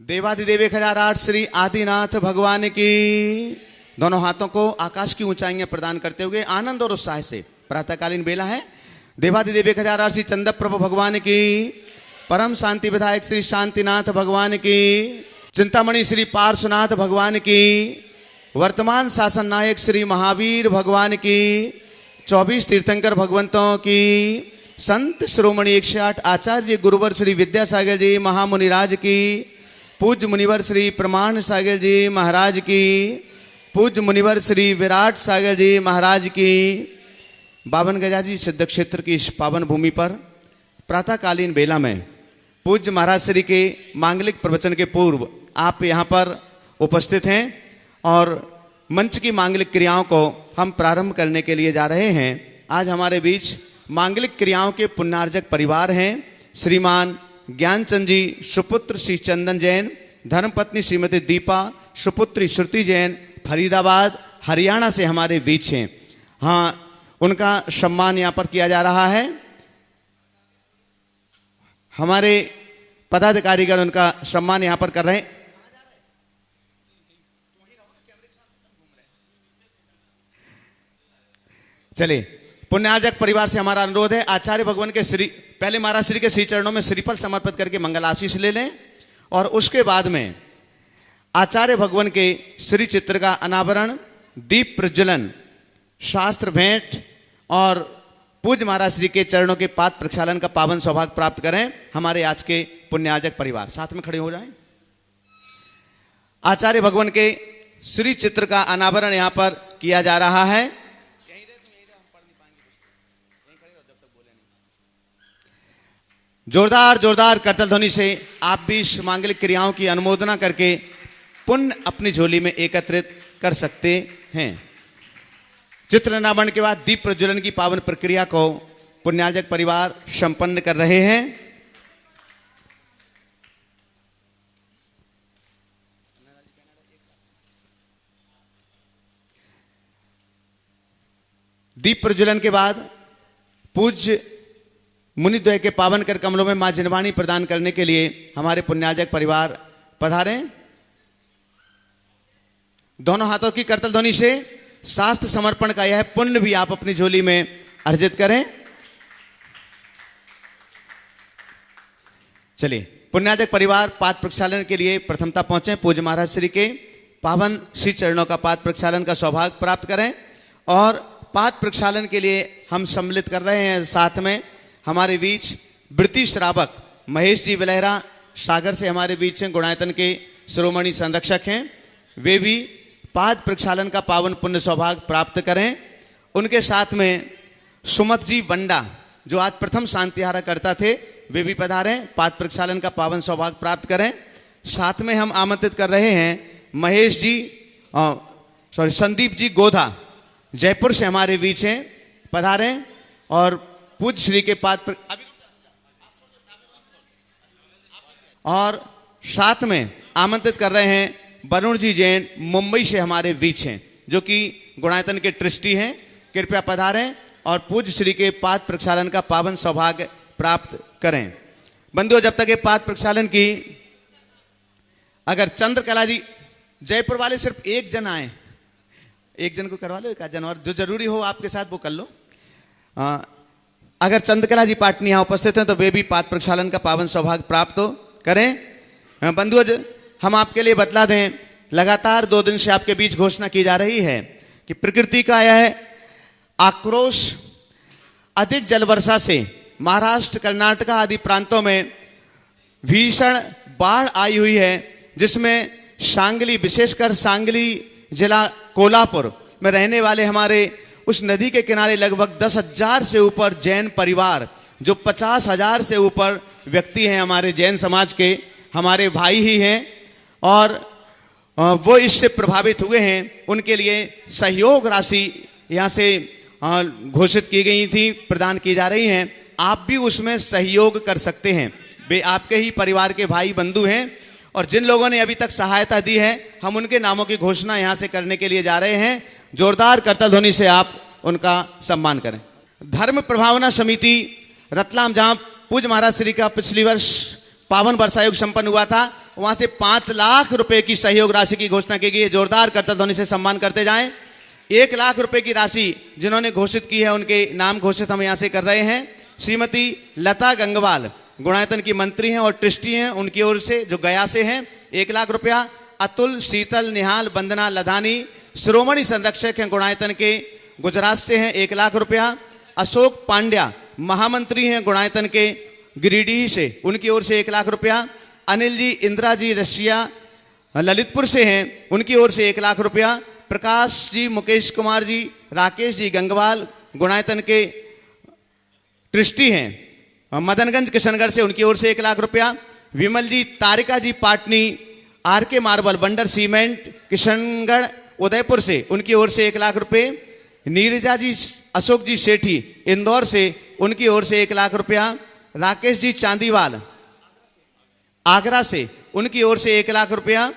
देवाधिदेव 1008 श्री आदिनाथ भगवान की। दोनों हाथों को आकाश की ऊंचाइयां प्रदान करते हुए आनंद और उत्साह से प्रातःकालीन बेला है। देवाधिदेव 1008 श्री चंद्र प्रभु भगवान की, परम शांति विधायक श्री शांतिनाथ भगवान की, चिंतामणि श्री पार्श्वनाथ भगवान की, वर्तमान शासन नायक श्री महावीर भगवान की, 24 तीर्थंकर भगवंतों की, संत श्रोमणी 108 आचार्य गुरुवर श्री विद्यासागर जी महामुनिराज की, पूज्य मुनिवर श्री प्रमाण सागर जी महाराज की, पूज्य मुनिवर श्री विराट सागर जी महाराज की। बावन गजाजी सिद्ध क्षेत्र की इस पावन भूमि पर प्रातःकालीन बेला में पूज्य महाराज श्री के मांगलिक प्रवचन के पूर्व आप यहाँ पर उपस्थित हैं और मंच की मांगलिक क्रियाओं को हम प्रारंभ करने के लिए जा रहे हैं। आज हमारे बीच मांगलिक क्रियाओं के पुण्यार्जक परिवार हैं। श्रीमान ज्ञानचंद जी सुपुत्र श्री चंदन जैन, धर्मपत्नी श्रीमती दीपा, सुपुत्री श्रुति जैन, फरीदाबाद हरियाणा से हमारे बीच हैं। हाँ, उनका सम्मान यहाँ पर किया जा रहा है। हमारे पदाधिकारीगण उनका सम्मान यहाँ पर कर रहे हैं। चलिए, पुण्यार्जक परिवार से हमारा अनुरोध है, आचार्य भगवान के श्री पहले महाराज श्री के श्री चरणों में श्रीफल समर्पित करके मंगल आशीष ले लें और उसके बाद में आचार्य भगवान के श्री चित्र का अनावरण, दीप प्रज्वलन, शास्त्र भेंट और पूज्य महाराज श्री के चरणों के पाद प्रक्षालन का पावन सौभाग्य प्राप्त करें। हमारे आज के पुण्यार्जक परिवार साथ में खड़े हो जाएं। आचार्य भगवान के श्री चित्र का अनावरण यहां पर किया जा रहा है। जोरदार जोरदार करतल ध्वनि से आप भी इस मांगलिक क्रियाओं की अनुमोदना करके पुण्य अपनी झोली में एकत्रित कर सकते हैं। चित्र अनावरण के बाद दीप प्रज्वलन की पावन प्रक्रिया को पुण्यार्जक परिवार संपन्न कर रहे हैं। दीप प्रज्वलन के बाद पूज्य मुनिद्वय के पावन कर कमलों में मां जिनवाणी प्रदान करने के लिए हमारे पुण्यार्जक परिवार पधारें। दोनों हाथों की करतल ध्वनि से शास्त्र समर्पण का यह पुण्य भी आप अपनी झोली में अर्जित करें। चलिए, पुण्यार्जक परिवार पाद प्रक्षालन के लिए प्रथमता पहुंचे। पूज्य महाराज श्री के पावन श्री चरणों का पाद प्रक्षालन का सौभाग्य प्राप्त करें और पाद प्रक्षालन के लिए हम सम्मिलित कर रहे हैं। साथ में हमारे बीच वृत्ति श्रावक महेश जी विलहरा सागर से हमारे बीच हैं, गुणायतन के शिरोमणि संरक्षक हैं। वे भी पाद प्रक्षालन का पावन पुण्य सौभाग्य प्राप्त करें। उनके साथ में सुमत जी वंडा जो आज प्रथम शांतिहारा करता थे, वे भी पधारें, पाद प्रक्षालन का पावन सौभाग्य प्राप्त करें। साथ में हम आमंत्रित कर रहे हैं महेश जी संदीप जी गोधा जयपुर से हमारे बीच हैं, पधारें और पूज्य श्री के पाद और साथ में आमंत्रित कर रहे हैं वरुण जी जैन मुंबई से हमारे बीच हैं, जो कि गुणायतन के ट्रस्टी हैं। कृपया पधारें और पूज्य श्री के पाद प्रक्षालन का पावन सौभाग्य प्राप्त करें। बंधुओं, जब तक ये पाद प्रक्षालन की, अगर चंद्रकला जी जयपुर वाले सिर्फ एक जन आए, एक जन को करवा लो, एक जन और जो जरूरी हो आपके साथ वो कर लो। अगर चंद्रकला जी पाटनी यहाँ उपस्थित हैं तो वे भी पाद प्रक्षालन का पावन सौभाग्य प्राप्त करें। बंधुओं, हम आपके लिए बतला दें, लगातार 2 दिन से आपके बीच घोषणा की जा रही है कि प्रकृति का यह आक्रोश, अधिक जल वर्षा से महाराष्ट्र, कर्नाटक आदि प्रांतों में भीषण बाढ़ आई हुई है, जिसमें सांगली, विशेषकर सांगली जिला कोल्हापुर में रहने वाले हमारे उस नदी के किनारे लगभग 10,000 से ऊपर जैन परिवार, जो 50,000 से ऊपर व्यक्ति हैं हमारे जैन समाज के, हमारे भाई ही हैं और वो इससे प्रभावित हुए हैं। उनके लिए सहयोग राशि यहाँ से घोषित की गई थी, प्रदान की जा रही हैं। आप भी उसमें सहयोग कर सकते हैं। वे आपके ही परिवार के भाई बंधु हैं और जिन लोगों ने अभी तक सहायता दी है, हम उनके नामों की घोषणा यहाँ से करने के लिए जा रहे हैं। जोरदार करतल ध्वनि से आप उनका सम्मान करें। धर्म प्रभावना समिति रतलाम, जहाँ पूज्य महाराज श्री का पिछली वर्ष पावन वर्षायोग संपन्न हुआ था, वहां से 5 लाख रुपए की सहयोग राशि की घोषणा की गई है। जोरदार करतल ध्वनि से सम्मान करते जाएं। 1 लाख रुपए की राशि जिन्होंने घोषित की है उनके नाम घोषित हम यहां से कर रहे हैं। श्रीमती लता गंगवाल गुणायतन की मंत्री हैं और ट्रस्टी हैं, उनकी ओर से जो गया से हैं 1 लाख रुपया। अतुल, शीतल, निहाल, वंदना लधानी श्रोमणी संरक्षक हैं गुणायतन के, गुजरात से हैं 1 लाख रुपया। अशोक पांड्या महामंत्री हैं गुणायतन के गिरिडीह से, उनकी ओर से 1 लाख रुपया। अनिल जी, इंदिरा जी रशिया ललितपुर से हैं, उनकी ओर से 1 लाख रुपया। प्रकाश जी, मुकेश कुमार जी, राकेश जी गंगवाल गुणायतन के ट्रस्टी हैं मदनगंज किशनगढ़ से, उनकी ओर से 1 लाख रुपया। विमल जी, तारिका जी पाटनी आर के marble wonder cement Kishangarh Udaipur से, उनकी ओर से 1 लाख रुपए। नीरजा जी, अशोक जी सेठी इंदौर से, उनकी ओर से 1 लाख रुपया। राकेश जी चांदीवाल आगरा से, उनकी ओर से 1 लाख रुपया।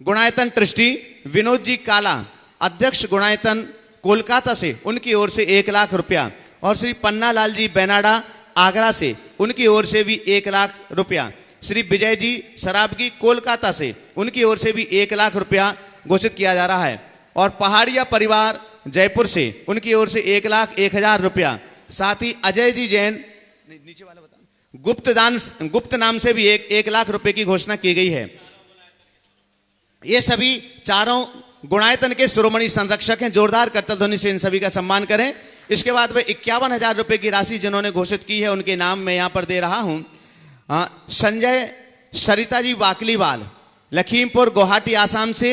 गुणायतन ट्रस्टी विनोद जी काला अध्यक्ष गुणायतन कोलकाता से, उनकी ओर से 1 लाख रुपया। और श्री पन्ना लाल जी बेनाडा आगरा से, उनकी ओर से भी 1 लाख रुपया। श्री विजय जी सराबगी कोलकाता से, उनकी ओर से भी 1 लाख रुपया घोषित किया जा रहा है। और पहाड़िया परिवार जयपुर से, उनकी ओर से 1,01,000 रुपया। साथ ही अजय जी जैन नीचे वाला बता गुप्त नाम से भी 1 लाख रुपए की घोषणा की गई है। ये सभी चारों गुणायतन के शिरोमणि संरक्षक हैं। जोरदार करतल ध्वनि से इन सभी का सम्मान करें। इसके बाद वह 51,000 रुपए की राशि जिन्होंने घोषित की है उनके नाम मैं यहां पर दे रहा हूं। संजय सरिता जी वाकलीवाल लखीमपुर गुवाहाटी आसाम से,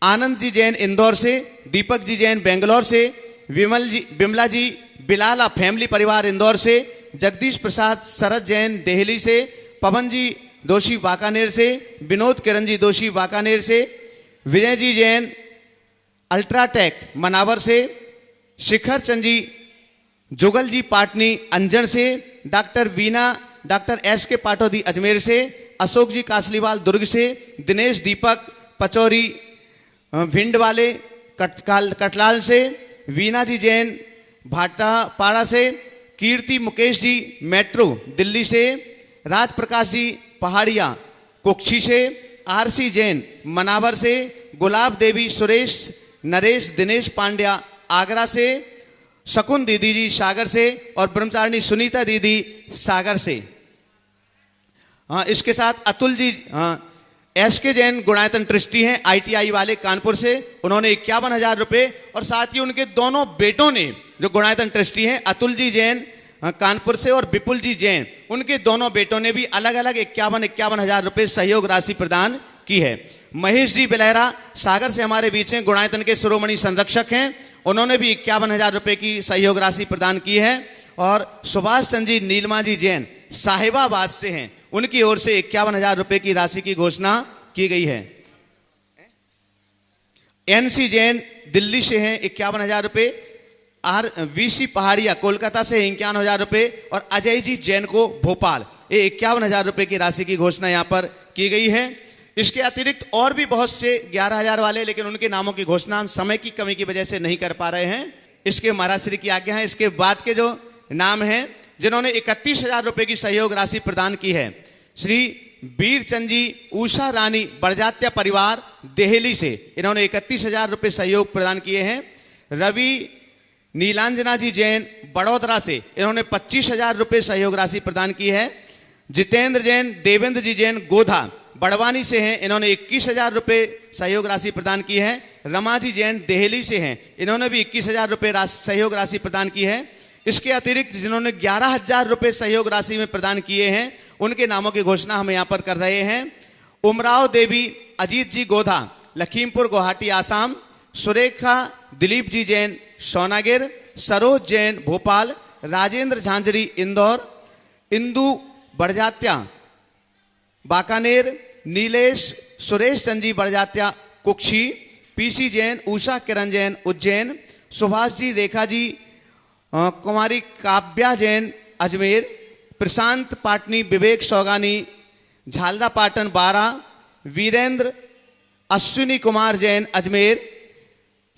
आनंद जी जैन इंदौर से, दीपक जी जैन बेंगलोर से, विमला जी बिलाला फैमिली परिवार इंदौर से, जगदीश प्रसाद शरद जैन दिल्ली से, पवन जी दोषी वाकानेर से, विनोद किरण जी दोषी वाकानेर से, विजय जी जैन अल्ट्राटेक मनावर से, शिखर चंद जी जुगल जी पाटनी अंजन से, डॉक्टर वीना डॉक्टर एस के पाटोदी अजमेर से, अशोक जी कासलीवाल दुर्ग से, दिनेश दीपक पचौरी भिंड वाले कटलाल से, वीना जी जैन भाटापाड़ा से, कीर्ति मुकेश जी मेट्रो दिल्ली से, राज प्रकाश जी पहाड़िया कुक्षी से, आरसी जैन मनावर से, गुलाब देवी सुरेश नरेश दिनेश पांड्या आगरा से, शकुन दीदी जी सागर से और ब्रह्मचारिणी सुनीता दीदी सागर से। इसके साथ अतुल जी एस के जैन गुणायतन ट्रस्टी हैं ITI वाले कानपुर से, उन्होंने 51,000 रुपए। और साथ ही उनके दोनों बेटों ने जो गुणायतन ट्रस्टी हैं अतुल जी जैन कानपुर से और विपुल जी जैन, उनके दोनों बेटों ने भी अलग अलग 51,000 रुपए सहयोग राशि प्रदान की है। महेश जी बिलहरा सागर से हमारे बीच हैं, गुणायतन के शिरोमणि संरक्षक हैं, उन्होंने भी 51,000 रुपए की सहयोग राशि प्रदान की है। और सुभाष चंद जी नीलमा जी जैन साहिबाबाद से हैं, उनकी ओर से 51,000 रुपए की राशि की घोषणा की गई है। NC जैन दिल्ली से हैं 51,000 रुपए, VC पहाड़िया कोलकाता से 51,000 रुपए और अजय जी जैन को भोपाल 51,000 रुपए की राशि की घोषणा यहां पर की गई है। इसके अतिरिक्त और भी बहुत से 11,000 वाले, लेकिन उनके नामों की घोषणा हम समय की कमी की वजह से नहीं कर पा रहे हैं। इसके महाराज श्री की आज्ञा है। इसके बाद के जो नाम हैं जिन्होंने 31,000 रुपए की सहयोग राशि प्रदान की है, श्री वीरचंद जी उषा रानी बड़जात्या परिवार दिल्ली से, इन्होंने 31,000 रुपए सहयोग प्रदान किए हैं। रवि नीलांजना जी जैन बड़ोदरा से, इन्होंने 25,000 रुपए सहयोग राशि प्रदान की है। जितेंद्र जैन देवेंद्र जी जैन गोधा बड़वानी से हैं, इन्होंने 21,000 रुपए सहयोग राशि प्रदान की है। रमा जी जैन दिल्ली से हैं, इन्होंने भी 21,000 रुपए सहयोग राशि प्रदान की है। इसके अतिरिक्त जिन्होंने 11,000 रुपए सहयोग राशि में प्रदान किए हैं उनके नामों की घोषणा हम यहाँ पर कर रहे हैं। उमराव देवी अजीत जी गोधा लखीमपुर गुवाहाटी आसाम, सुरेखा दिलीप जी जैन सोनागिर, सरोज जैन भोपाल, राजेंद्र झांझरी इंदौर, इंदु बड़जात्या बाकानेर, नीलेश सुरेश चंद बड़जात्या कुक्षी, PC जैन उषा किरण जैन उज्जैन, सुभाष जी रेखा जी कुमारी काव्या जैन अजमेर, प्रशांत पाटनी विवेक सौगानी झालरा पाटन 12, वीरेंद्र अश्विनी कुमार जैन अजमेर,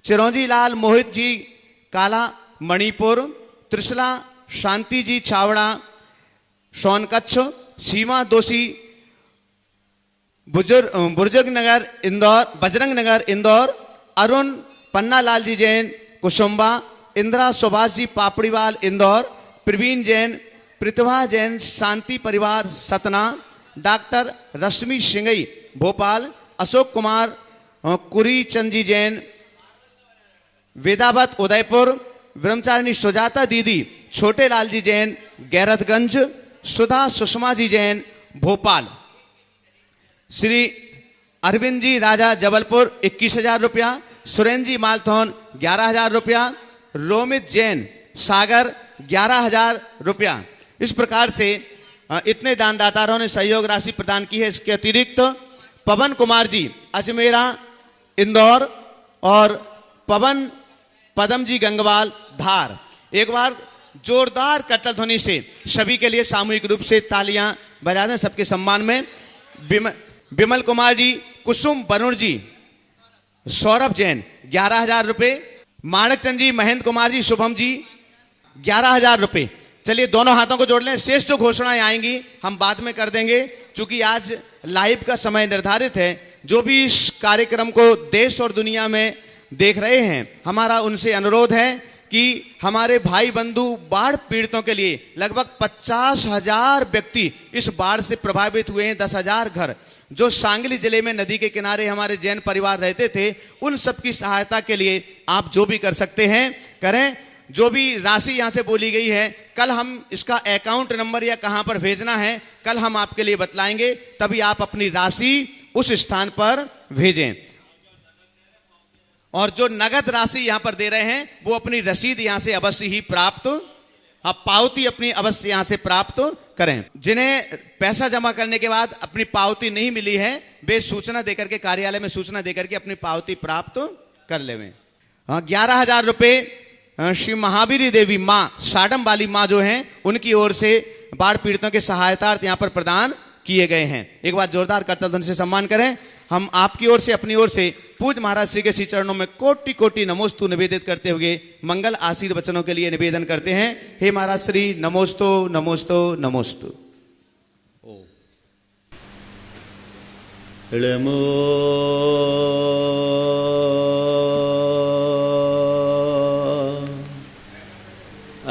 चिरौंजी लाल मोहित जी काला मणिपुर, त्रिशला शांति जी छावड़ा सोनकच्छ, सीमा दोषी बुजुर्ग नगर इंदौर, बजरंग नगर इंदौर, अरुण पन्ना लाल जी जैन कुसुम्बा, इंदिरा सुभाष जी पापड़ीवाल इंदौर, प्रवीण जैन, प्रतिभा जैन शांति परिवार सतना, डॉक्टर रश्मि सिंगई भोपाल, अशोक कुमार कुरी चंद जी जैन वेदावत उदयपुर, ब्रह्मचारिणी सुजाता दीदी छोटे लाल जी जैन गैरतगंज, सुधा सुषमा जी जैन भोपाल, श्री अरविंद जी राजा जबलपुर 21,000 रुपया, सुरेंद्र जी मालथौन 11,000 रुपया, रोमित जैन सागर 11,000 रुपया। इस प्रकार से इतने दानदाताओं ने सहयोग राशि प्रदान की है। इसके अतिरिक्त पवन कुमार जी अजमेरा इंदौर और पवन पदम जी गंगवाल धार। एक बार जोरदार करतल ध्वनि से सभी के लिए सामूहिक रूप से तालियां बजा दें सबके सम्मान में। विमल कुमार जी, कुसुम वरुण जी, सौरभ जैन 11,000 रुपये, माणक चंद जी, महेंद्र कुमार जी, शुभम जी 11,000 रुपये। चलिए दोनों हाथों को जोड़ लें। शेष जो घोषणाएं आएंगी हम बाद में कर देंगे, क्योंकि आज लाइव का समय निर्धारित है। जो भी इस कार्यक्रम को देश और दुनिया में देख रहे हैं, हमारा उनसे अनुरोध है कि हमारे भाई बंधु बाढ़ पीड़ितों के लिए लगभग 50,000 व्यक्ति इस बाढ़ से प्रभावित हुए हैं। 10,000 घर जो सांगली जिले में नदी के किनारे हमारे जैन परिवार रहते थे, उन सब की सहायता के लिए आप जो भी कर सकते हैं करें। जो भी राशि यहाँ से बोली गई है, कल हम इसका अकाउंट नंबर या कहाँ पर भेजना है कल हम आपके लिए बतलाएंगे, तभी आप अपनी राशि उस स्थान पर भेजें। और जो नगद राशि यहाँ पर दे रहे हैं वो अपनी रसीद यहाँ से अवश्य ही प्राप्त, आप पावती अपनी अवश्य यहाँ से प्राप्त करें। जिन्हें पैसा जमा करने के बाद अपनी पावती नहीं मिली है, वे सूचना देकर के कार्यालय में सूचना देकर के अपनी पावती प्राप्त कर लेवें। 11,000 रुपये श्री महावीरी देवी माँ साडम वाली माँ जो हैं उनकी ओर से बाढ़ पीड़ितों के सहायतार्थ यहाँ पर प्रदान किए गए हैं। एक बार जोरदार करतल ध्वनि से सम्मान करें। हम आपकी ओर से अपनी ओर से पूज्य महाराज श्री के श्री चरणों में कोटि कोटि नमोस्तु निवेदित करते हुए मंगल आशीर्वचनों के लिए निवेदन करते हैं। हे महाराज श्री नमोस्तु नमोस्तु नमोस्तु। नमो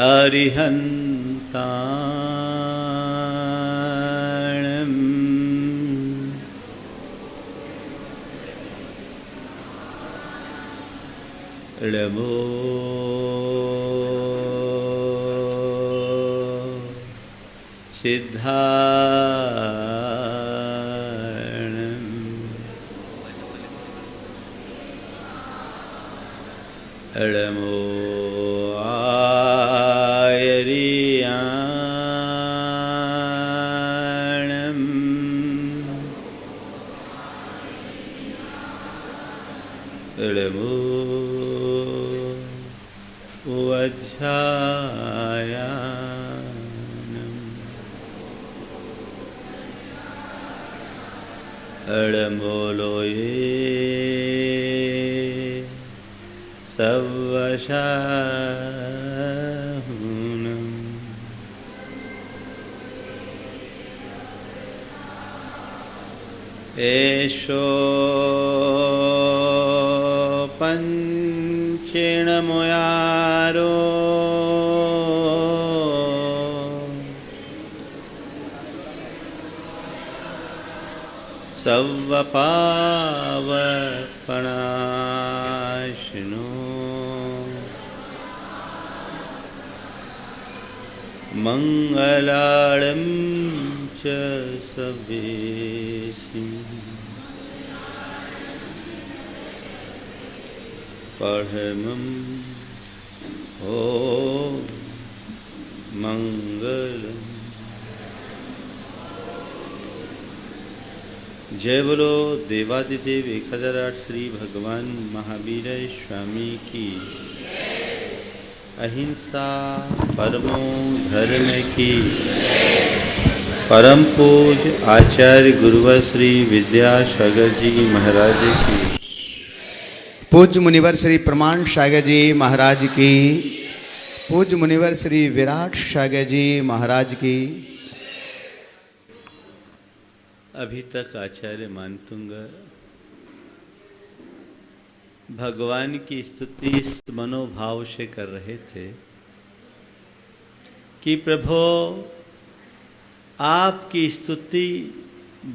अरिहंता नमो सिद्धाणं नमो आयर्याणं नमो अड़मोलोये सवशाहुनम् एषो पंचेणमुयारो सवपावपणाशिनो मंगलाळं च सवेशि परमं ओ मंगलम्। जय बोलो देवादिदेव 1008 श्री भगवान महावीर स्वामी की। अहिंसा परमो धर्म की। परम पूज्य आचार्य गुरुवर श्री विद्यासागर जी महाराज की। पूज्य मुनिवर श्री प्रमाण सागर जी महाराज की। पूज्य मुनिवर श्री विराट सागर जी महाराज की। अभी तक आचार्य मानतुंग भगवान की स्तुति इस मनोभाव से कर रहे थे कि प्रभु आपकी स्तुति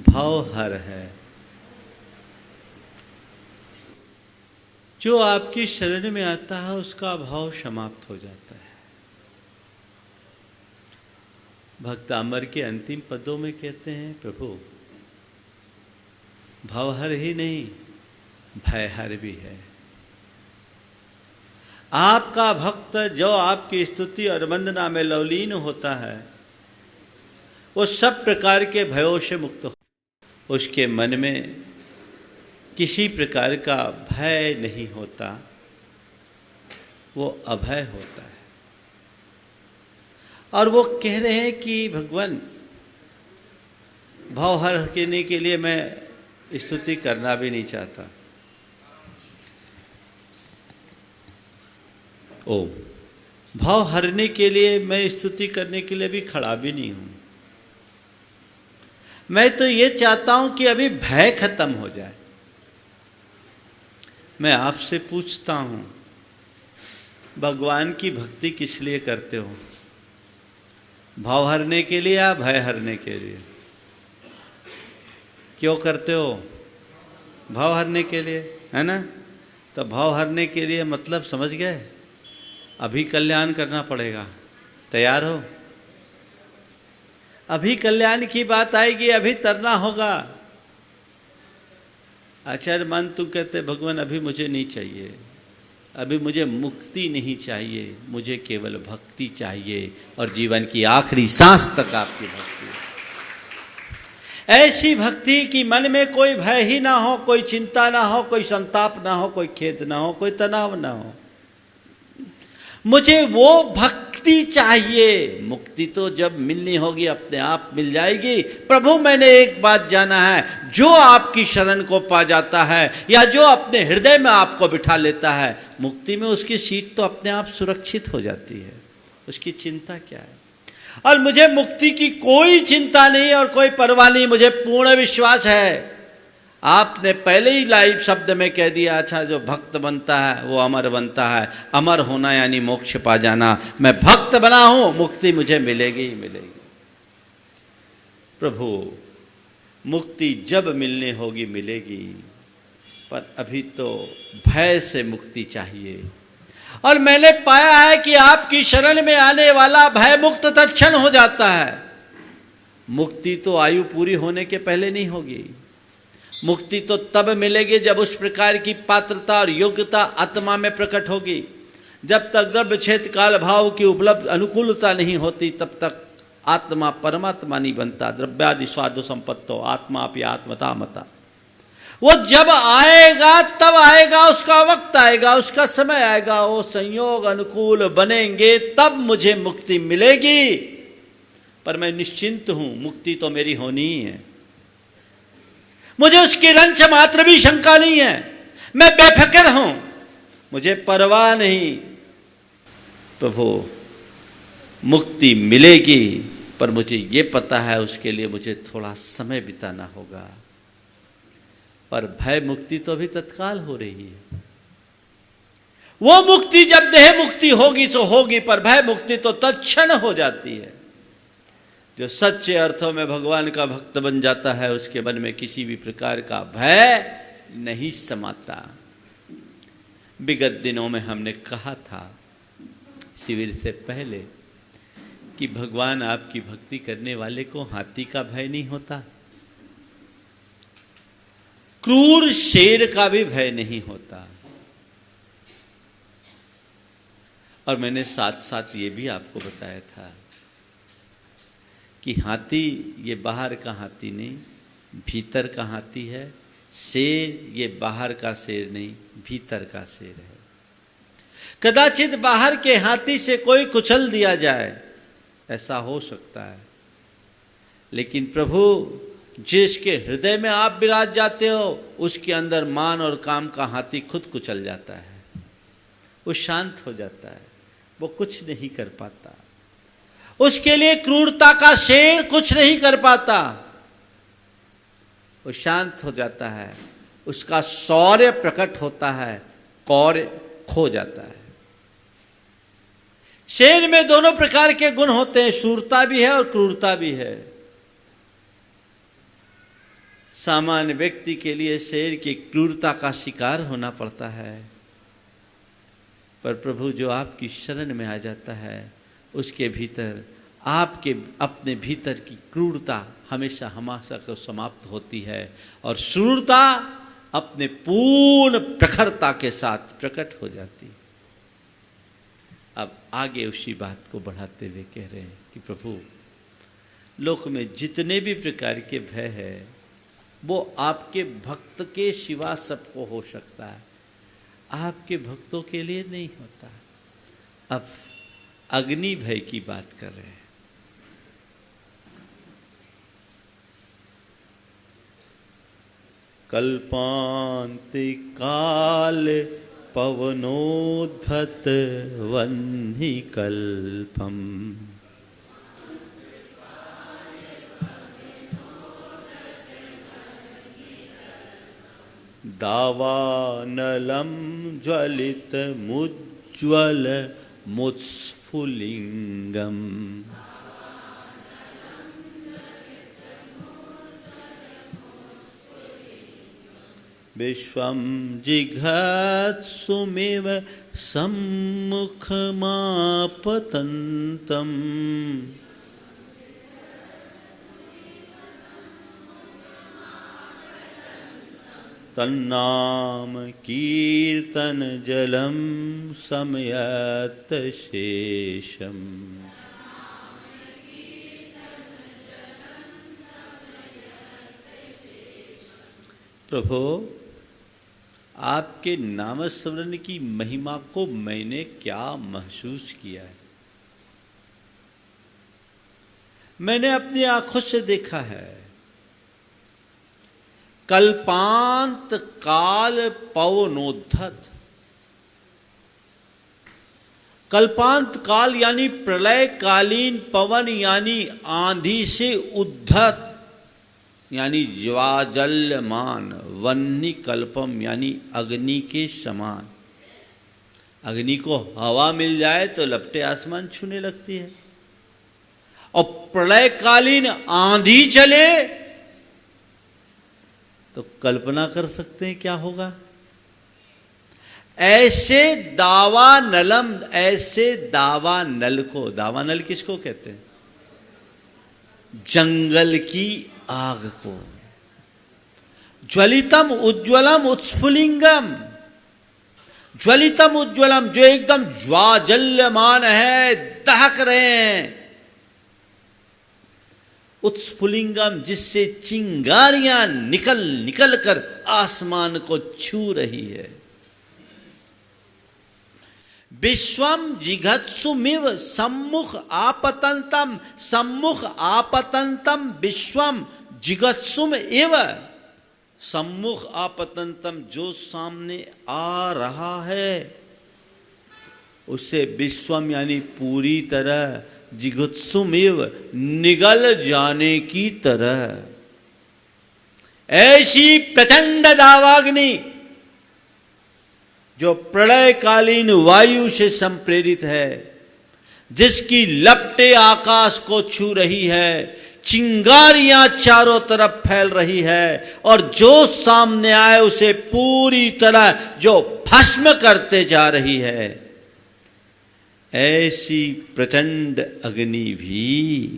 भावहर है। जो आपकी शरण में आता है उसका भाव समाप्त हो जाता है। भक्तामर के अंतिम पदों में कहते हैं प्रभु भावहर ही नहीं भयहर भी है। आपका भक्त जो आपकी स्तुति और वंदना में लवलीन होता है वो सब प्रकार के भयों से मुक्त हो। उसके मन में किसी प्रकार का भय नहीं होता, वो अभय होता है। और वो कह रहे हैं कि भगवान भाव हर करने के लिए मैं स्तुति करना भी नहीं चाहता। ओ भाव हरने के लिए मैं स्तुति करने के लिए भी खड़ा भी नहीं हूं। मैं तो ये चाहता हूं कि अभी भय खत्म हो जाए। मैं आपसे पूछता हूं भगवान की भक्ति किस लिए करते हो? भाव हरने के लिए या भय हरने के लिए? क्यों करते हो? भाव हरने के लिए, है ना? तो भाव हरने के लिए मतलब समझ गए? अभी कल्याण करना पड़ेगा। तैयार हो? अभी कल्याण की बात आएगी, अभी तरना होगा। आचार्य मान तू कहते भगवान अभी मुझे नहीं चाहिए, अभी मुझे मुक्ति नहीं चाहिए, मुझे केवल भक्ति चाहिए और जीवन की आखिरी सांस तक आपकी भक्ति। ऐसी भक्ति कि मन में कोई भय ही ना हो, कोई चिंता ना हो, कोई संताप ना हो, कोई खेद ना हो, कोई तनाव ना हो। मुझे वो भक्ति चाहिए। मुक्ति तो जब मिलनी होगी अपने आप मिल जाएगी। प्रभु मैंने एक बात जाना है, जो आपकी शरण को पा जाता है या जो अपने हृदय में आपको बिठा लेता है, मुक्ति में उसकी सीट तो अपने आप सुरक्षित हो जाती है। उसकी चिंता क्या है? और मुझे मुक्ति की कोई चिंता नहीं और कोई परवाह नहीं। मुझे पूर्ण विश्वास है। आपने पहले ही लाइव शब्द में कह दिया, अच्छा जो भक्त बनता है वो अमर बनता है। अमर होना यानी मोक्ष पा जाना। मैं भक्त बना हूं, मुक्ति मुझे मिलेगी ही मिलेगी। प्रभु मुक्ति जब मिलने होगी मिलेगी, पर अभी तो भय से मुक्ति चाहिए। और मैंने पाया है कि आपकी शरण में आने वाला भय मुक्त तत्क्षण हो जाता है। मुक्ति तो आयु पूरी होने के पहले नहीं होगी। मुक्ति तो तब मिलेगी जब उस प्रकार की पात्रता और योग्यता आत्मा में प्रकट होगी। जब तक द्रव्य क्षेत्र काल भाव की उपलब्ध अनुकूलता नहीं होती तब तक आत्मा परमात्मा नहीं बनता। द्रव्यादि स्वादु संपत्तो आत्मा अपि आत्मता मता। वो जब आएगा तब आएगा, उसका वक्त आएगा, उसका समय आएगा, वो संयोग अनुकूल बनेंगे तब मुझे मुक्ति मिलेगी। पर मैं निश्चिंत हूं, मुक्ति तो मेरी होनी ही है। मुझे उसकी रंच मात्र भी शंका नहीं है। मैं बेफिक्र हूं, मुझे परवाह नहीं। प्रभु मुक्ति मिलेगी, पर मुझे ये पता है उसके लिए मुझे थोड़ा समय बिताना होगा। पर भय मुक्ति तो अभी तत्काल हो रही है। वो मुक्ति जब देह मुक्ति होगी तो होगी, पर भय मुक्ति तो तत्क्षण हो जाती है। जो सच्चे अर्थों में भगवान का भक्त बन जाता है उसके मन में किसी भी प्रकार का भय नहीं समाता। विगत दिनों में हमने कहा था शिविर से पहले कि भगवान आपकी भक्ति करने वाले को हाथी का भय नहीं होता, क्रूर शेर का भी भय नहीं होता। और मैंने साथ साथ ये भी आपको बताया था कि हाथी ये बाहर का हाथी नहीं, भीतर का हाथी है। शेर ये बाहर का शेर नहीं, भीतर का शेर है। कदाचित बाहर के हाथी से कोई कुचल दिया जाए, ऐसा हो सकता है, लेकिन प्रभु जिसके हृदय में आप विराज जाते हो उसके अंदर मान और काम का हाथी खुद कुचल जाता है। वो शांत हो जाता है, वो कुछ नहीं कर पाता। उसके लिए क्रूरता का शेर कुछ नहीं कर पाता। वो शांत हो जाता है, उसका शौर्य प्रकट होता है, कौर्य खो जाता है। शेर में दोनों प्रकार के गुण होते हैं, शूरता भी है और क्रूरता भी है। सामान्य व्यक्ति के लिए शेर की क्रूरता का शिकार होना पड़ता है, पर प्रभु जो आपकी शरण में आ जाता है उसके भीतर आपके अपने भीतर की क्रूरता हमेशा हमेशा को समाप्त होती है और शूरता अपने पूर्ण प्रखरता के साथ प्रकट हो जाती है। अब आगे उसी बात को बढ़ाते हुए कह रहे हैं कि प्रभु, लोक में जितने भी प्रकार के भय है वो आपके भक्त के सिवा सबको हो सकता है, आपके भक्तों के लिए नहीं होता। अब अग्नि भय की बात कर रहे हैं। कल्पांति काल पवनोद्धत वह्नि कल्पम दावानलम ज्वलित मुज्ज्वल मुत्स्फुलिंगम विश्वं जिघत्सुमिव सम्मुखमापतन्तम् तन्नाम कीर्तन जलम समयत शेषम। प्रभु, आपके नाम स्मरण की महिमा को मैंने क्या महसूस किया है। मैंने अपनी आंखों से देखा है। कल्पांत काल पवनोद्धत, कल्पांत काल यानी प्रलयकालीन पवन यानी आंधी से उद्धत यानी ज्वाजल्यमान, वह्नि कल्पम यानी अग्नि के समान। अग्नि को हवा मिल जाए तो लपटे आसमान छूने लगती है, और प्रलयकालीन आंधी चले तो कल्पना कर सकते हैं क्या होगा। ऐसे दावानलम, ऐसे दावानल को, दावानल किसको कहते हैं? जंगल की आग को। ज्वलितम उज्ज्वलम उत्स्फुलिंगम, ज्वलितम उज्ज्वलम जो एकदम ज्वाजल्यमान है, दहक रहे हैं। उत्स्फुलिंगम जिससे चिंगारियां निकल निकल कर आसमान को छू रही है। विश्वम जिघत्सुमिव सम्मुख आपतंतम, सम्मुख आपतंतम विश्वम जिघत्सुम एव, सम्मुख आपतंतम जो सामने आ रहा है उसे विश्वम यानी पूरी तरह, जिघत्सुमेव निगल जाने की तरह। ऐसी प्रचंड दावाग्नि जो प्रलयकालीन वायु से संप्रेरित है, जिसकी लपटें आकाश को छू रही है, चिंगारियां चारों तरफ फैल रही है, और जो सामने आए उसे पूरी तरह जो भस्म करते जा रही है। ऐसी प्रचंड अग्नि भी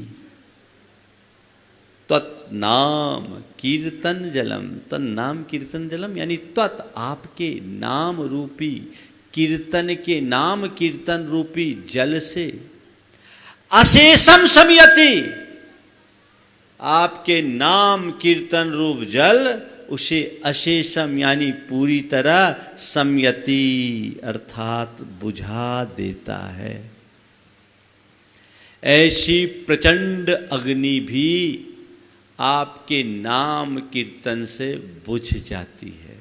तत्नाम कीर्तन जलम, तन्नाम कीर्तन जलम यानी तत् आपके नाम रूपी कीर्तन के, नाम कीर्तन रूपी जल से अशेषम समयति, आपके नाम कीर्तन रूप जल उसे अशेषम यानी पूरी तरह समयति अर्थात बुझा देता है। ऐसी प्रचंड अग्नि भी आपके नाम कीर्तन से बुझ जाती है।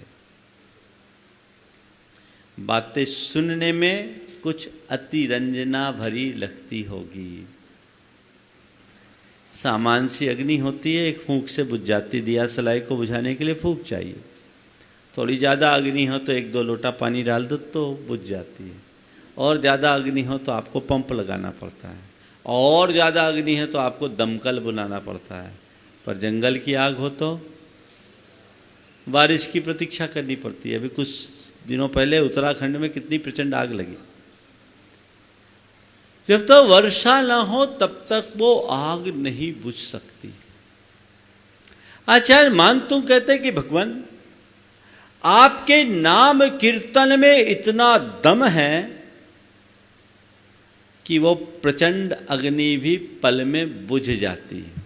बातें सुनने में कुछ अतिरंजना भरी लगती होगी, सामान सी अग्नि होती है, एक फूंक से बुझ जाती। दिया सलाई को बुझाने के लिए फूंक चाहिए। थोड़ी ज़्यादा अग्नि हो तो 1-2 लोटा पानी डाल दो तो बुझ जाती है, और ज़्यादा अग्नि हो तो आपको पंप लगाना पड़ता है, और ज़्यादा अग्नि है तो आपको दमकल बुलाना पड़ता है। पर जंगल की आग हो तो बारिश की प्रतीक्षा करनी पड़ती है। अभी कुछ दिनों पहले उत्तराखंड में कितनी प्रचंड आग लगी। जब तक वर्षा न हो तब तक वो आग नहीं बुझ सकती। आचार्य मानतुंग कहते हैं कि भगवान आपके नाम कीर्तन में इतना दम है कि वो प्रचंड अग्नि भी पल में बुझ जाती है।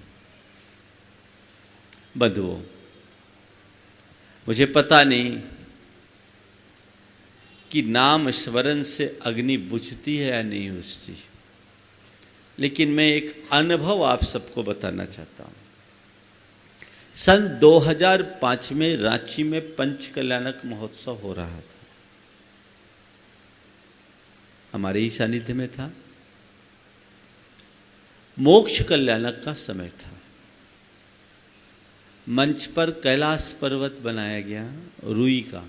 बंधुओं, मुझे पता नहीं कि नाम स्मरण से अग्नि बुझती है या नहीं बुझती, लेकिन मैं एक अनुभव आप सबको बताना चाहता हूं। सन 2005 में रांची में पंच कल्याणक महोत्सव हो रहा था, हमारे ही सानिध्य में था। मोक्ष कल्याणक का समय था। मंच पर कैलाश पर्वत बनाया गया रुई का,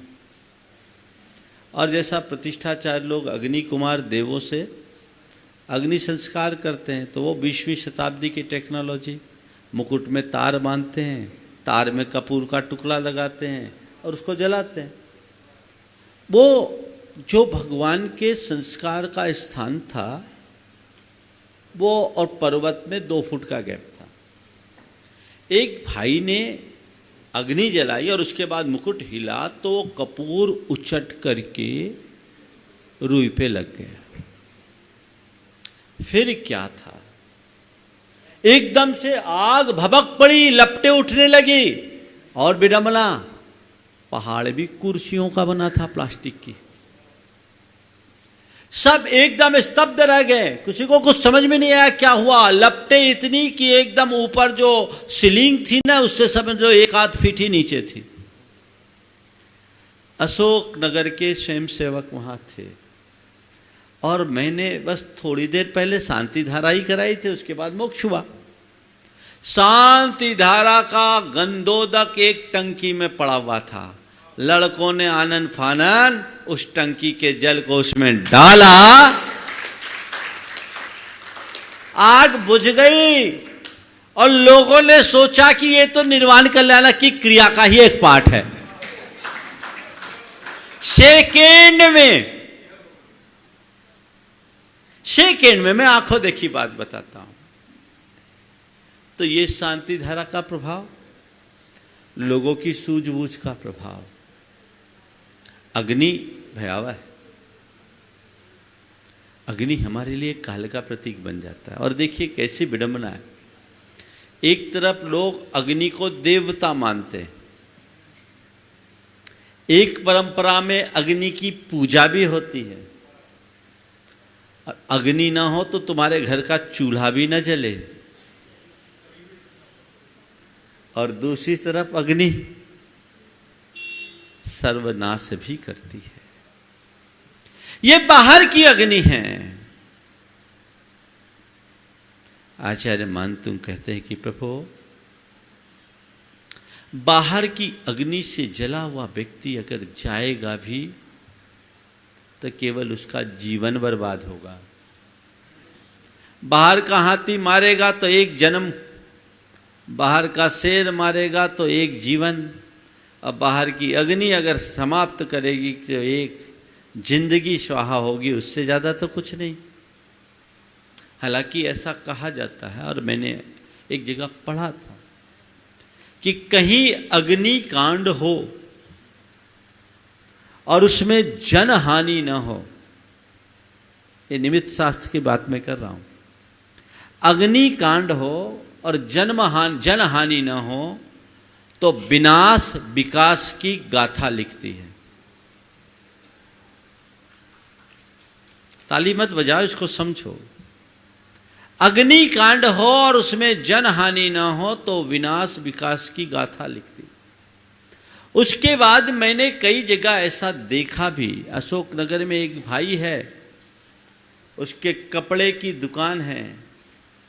और जैसा प्रतिष्ठाचार्य लोग अग्नि कुमार देवों से अग्नि संस्कार करते हैं, तो वो 20वीं शताब्दी की टेक्नोलॉजी, मुकुट में तार बांधते हैं, तार में कपूर का टुकड़ा लगाते हैं और उसको जलाते हैं। वो जो भगवान के संस्कार का स्थान था वो, और पर्वत में 2 फुट का गैप था। एक भाई ने अग्नि जलाई और उसके बाद मुकुट हिला तो कपूर उचट करके रुई पे लग गया। फिर क्या था, एकदम से आग भभक पड़ी, लपटें उठने लगी, और विडंबना पहाड़ भी कुर्सियों का बना था, प्लास्टिक की। सब एकदम स्तब्ध रह गए, किसी को कुछ समझ में नहीं आया क्या हुआ। लपटें इतनी कि एकदम ऊपर जो सीलिंग थी ना, उससे समझ लो 1-8 फीट ही नीचे थी। अशोक नगर के स्वयंसेवक वहां थे, और मैंने बस थोड़ी देर पहले शांति धारा ही कराई थी, उसके बाद मोक्ष हुआ। शांति धारा का गंदोदक एक टंकी में पड़ा हुआ था। लड़कों ने आनन फानन उस टंकी के जल को उसमें डाला, आग बुझ गई, और लोगों ने सोचा कि ये तो निर्वाण कल्याणक की क्रिया का ही एक पार्ट है। सेकेंड में मैं आंखों देखी बात बताता हूं। तो ये शांति धारा का प्रभाव, लोगों की सूझबूझ का प्रभाव। अग्नि भयावह है। अग्नि हमारे लिए काल का प्रतीक बन जाता है। और देखिए कैसी विडंबना है, एक तरफ लोग अग्नि को देवता मानते हैं, एक परंपरा में अग्नि की पूजा भी होती है। अग्नि ना हो तो तुम्हारे घर का चूल्हा भी न जले, और दूसरी तरफ अग्नि सर्वनाश भी करती है। ये बाहर की अग्नि है। आचार्य मानतुंग कहते हैं कि प्रभु, बाहर की अग्नि से जला हुआ व्यक्ति अगर जाएगा भी तो केवल उसका जीवन बर्बाद होगा। बाहर का हाथी मारेगा तो एक जन्म, बाहर का शेर मारेगा तो एक जीवन, अब बाहर की अग्नि अगर समाप्त करेगी तो एक जिंदगी स्वाहा होगी, उससे ज़्यादा तो कुछ नहीं। हालांकि ऐसा कहा जाता है, और मैंने एक जगह पढ़ा था कि कहीं अग्नि कांड हो और उसमें जन हानि न हो, ये निमित्त शास्त्र की बात मैं कर रहा हूं, अग्नि कांड हो और जन हानि न हो तो विनाश विकास की गाथा लिखती है। ताली मत बजाओ, इसको समझो। अग्नि कांड हो और उसमें जन हानि न हो तो विनाश विकास की गाथा लिखती। उसके बाद मैंने कई जगह ऐसा देखा भी। अशोक नगर में एक भाई है, उसके कपड़े की दुकान है,